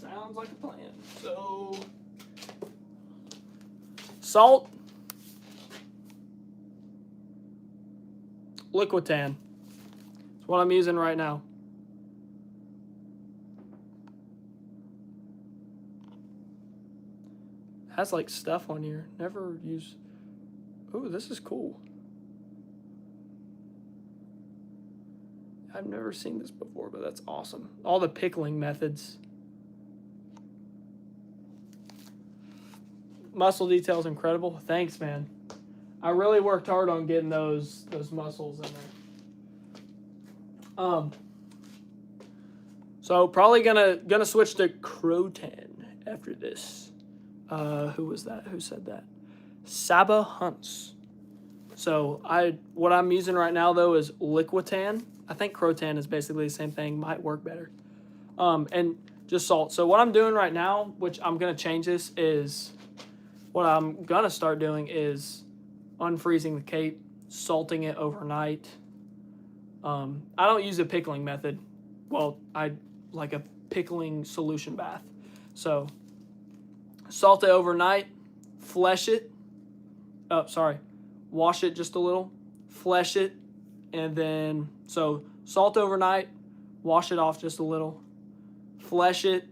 Sounds like a plan. So, salt, liquid tan. That's what I'm using right now. Has like stuff on here. Never use. Ooh, this is cool. I've never seen this before, but that's awesome. All the pickling methods. Muscle detail's incredible. Thanks, man. I really worked hard on getting those muscles in there. So probably gonna switch to Crotan after this. Who was that? Who said that? Saba Hunts. So what I'm using right now though is Liquitan. I think Crotan is basically the same thing. Might work better. And just salt. So what I'm doing right now, which I'm gonna change this, is what I'm gonna start doing is unfreezing the cape, salting it overnight. I don't use a pickling method. Well, I like a pickling solution bath. So salt it overnight, flesh it. Wash it just a little, flesh it, And then, so salt overnight, wash it off just a little, flesh it,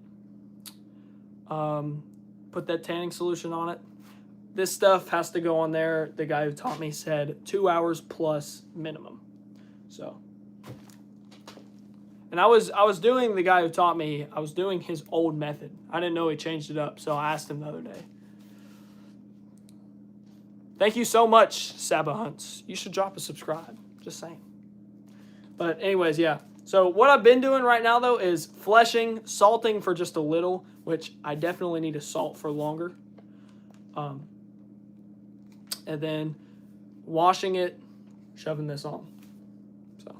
put that tanning solution on it. This stuff has to go on there. The guy who taught me said 2 hours plus minimum. So, and I was doing the guy who taught me, I was doing his old method. I didn't know he changed it up, so I asked him the other day. Thank you so much, Saba Hunts. You should drop a subscribe. Just saying. But anyways, yeah. So what I've been doing right now, though, is fleshing, salting for just a little, which I definitely need to salt for longer. And then washing it, shoving this on. So.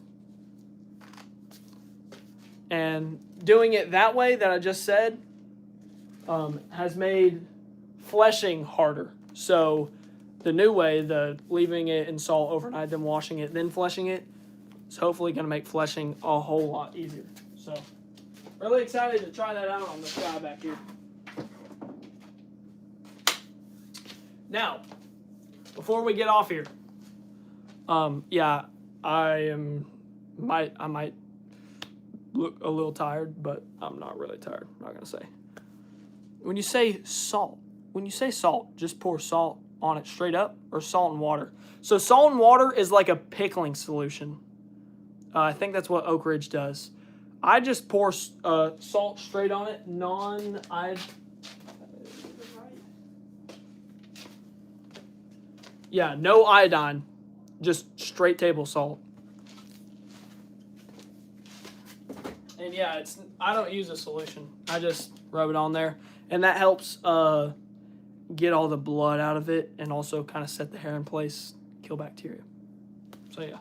And doing it that way that I just said has made fleshing harder. So the new way, the leaving it in salt overnight, then washing it, then fleshing it, is hopefully going to make fleshing a whole lot easier. So, really excited to try that out on this guy back here. Now, before we get off here, yeah, I might look a little tired, but I'm not really tired. I'm not going to say. When you say salt, just pour salt on it straight up, or salt and water. So salt and water is like a pickling solution. I think that's what Oak Ridge does. I just pour salt straight on it, yeah, no iodine, just straight table salt. And yeah, I don't use a solution. I just rub it on there, and that helps get all the blood out of it, and also kind of set the hair in place, kill bacteria. So yeah.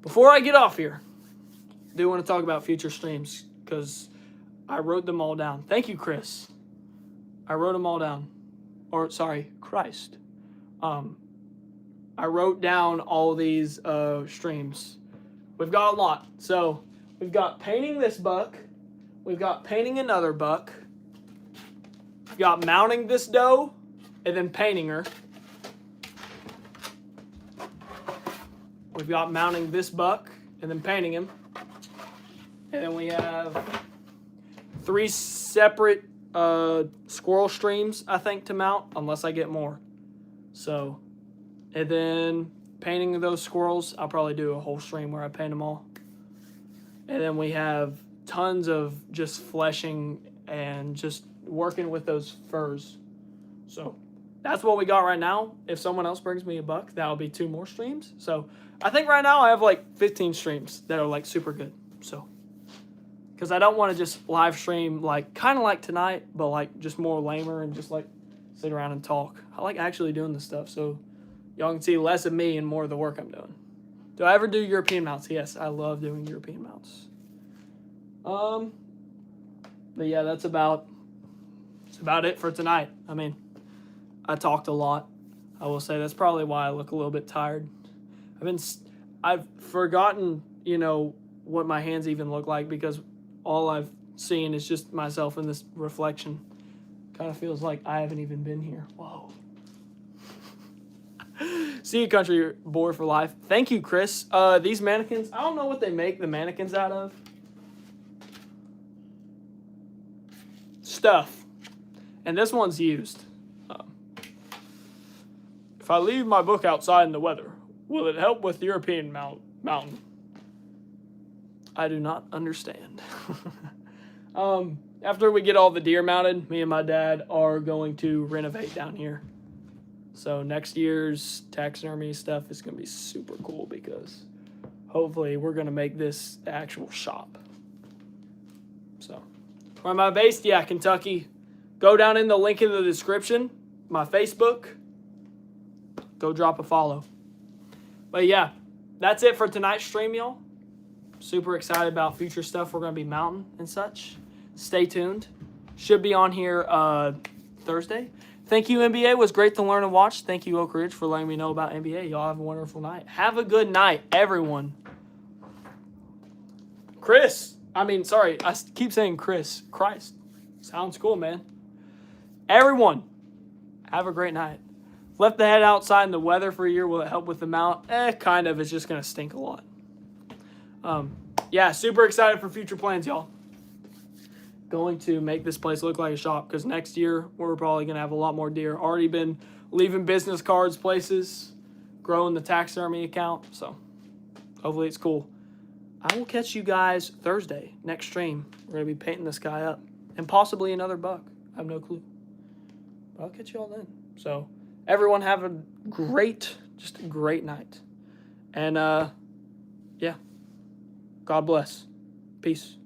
Before I get off here, I do want to talk about future streams because I wrote them all down. Thank you, Chris. I wrote them all down. Or sorry, Christ. I wrote down all these streams. We've got a lot. So we've got painting this buck. We've got painting another buck. We've got mounting this doe and then painting her. We've got mounting this buck and then painting him. And then we have 3 separate squirrel streams, I think, to mount, unless I get more. So, and then painting those squirrels, I'll probably do a whole stream where I paint them all. And then we have tons of just fleshing and just working with those furs. So that's what we got right now. If someone else brings me a buck, that'll be 2 more streams. So I think right now I have like 15 streams that are like super good. So, because I don't want to just live stream like kind of like tonight, but like just more lamer and just like sit around and talk. I like actually doing this stuff, so y'all can see less of me and more of the work I'm doing. Do I ever do European mounts? Yes, I love doing European mounts. But yeah, that's about it for tonight. I mean, I talked a lot. I will say that's probably why I look a little bit tired. I've forgotten, what my hands even look like because all I've seen is just myself in this reflection. Kind of feels like I haven't even been here. Whoa. See you, country boy for life. Thank you, Chris. These mannequins, I don't know what they make the mannequins out of. Stuff. And this one's used. If I leave my book outside in the weather, will it help with European mountain? I do not understand. After we get all the deer mounted, me and my dad are going to renovate down here. So next year's taxidermy stuff is going to be super cool because hopefully we're going to make this the actual shop. So where am I based? Yeah, Kentucky. Go down in the link in the description, my Facebook. Go drop a follow. But yeah, that's it for tonight's stream, y'all. Super excited about future stuff we're going to be mounting and such. Stay tuned. Should be on here Thursday. Thank you, NBA. It was great to learn and watch. Thank you, Oak Ridge, for letting me know about NBA. Y'all have a wonderful night. Have a good night, everyone. I keep saying Chris. Christ. Sounds cool, man. Everyone, have a great night. Left the head outside in the weather for a year. Will it help with the mount? Kind of. It's just going to stink a lot. Yeah, super excited for future plans, y'all. Going to make this place look like a shop because next year we're probably going to have a lot more deer. Already been leaving business cards places, growing the taxidermy account. So hopefully it's cool. I will catch you guys Thursday, next stream. We're going to be painting this guy up and possibly another buck. I have no clue. But I'll catch you all then. So everyone have a great night. And yeah, God bless. Peace.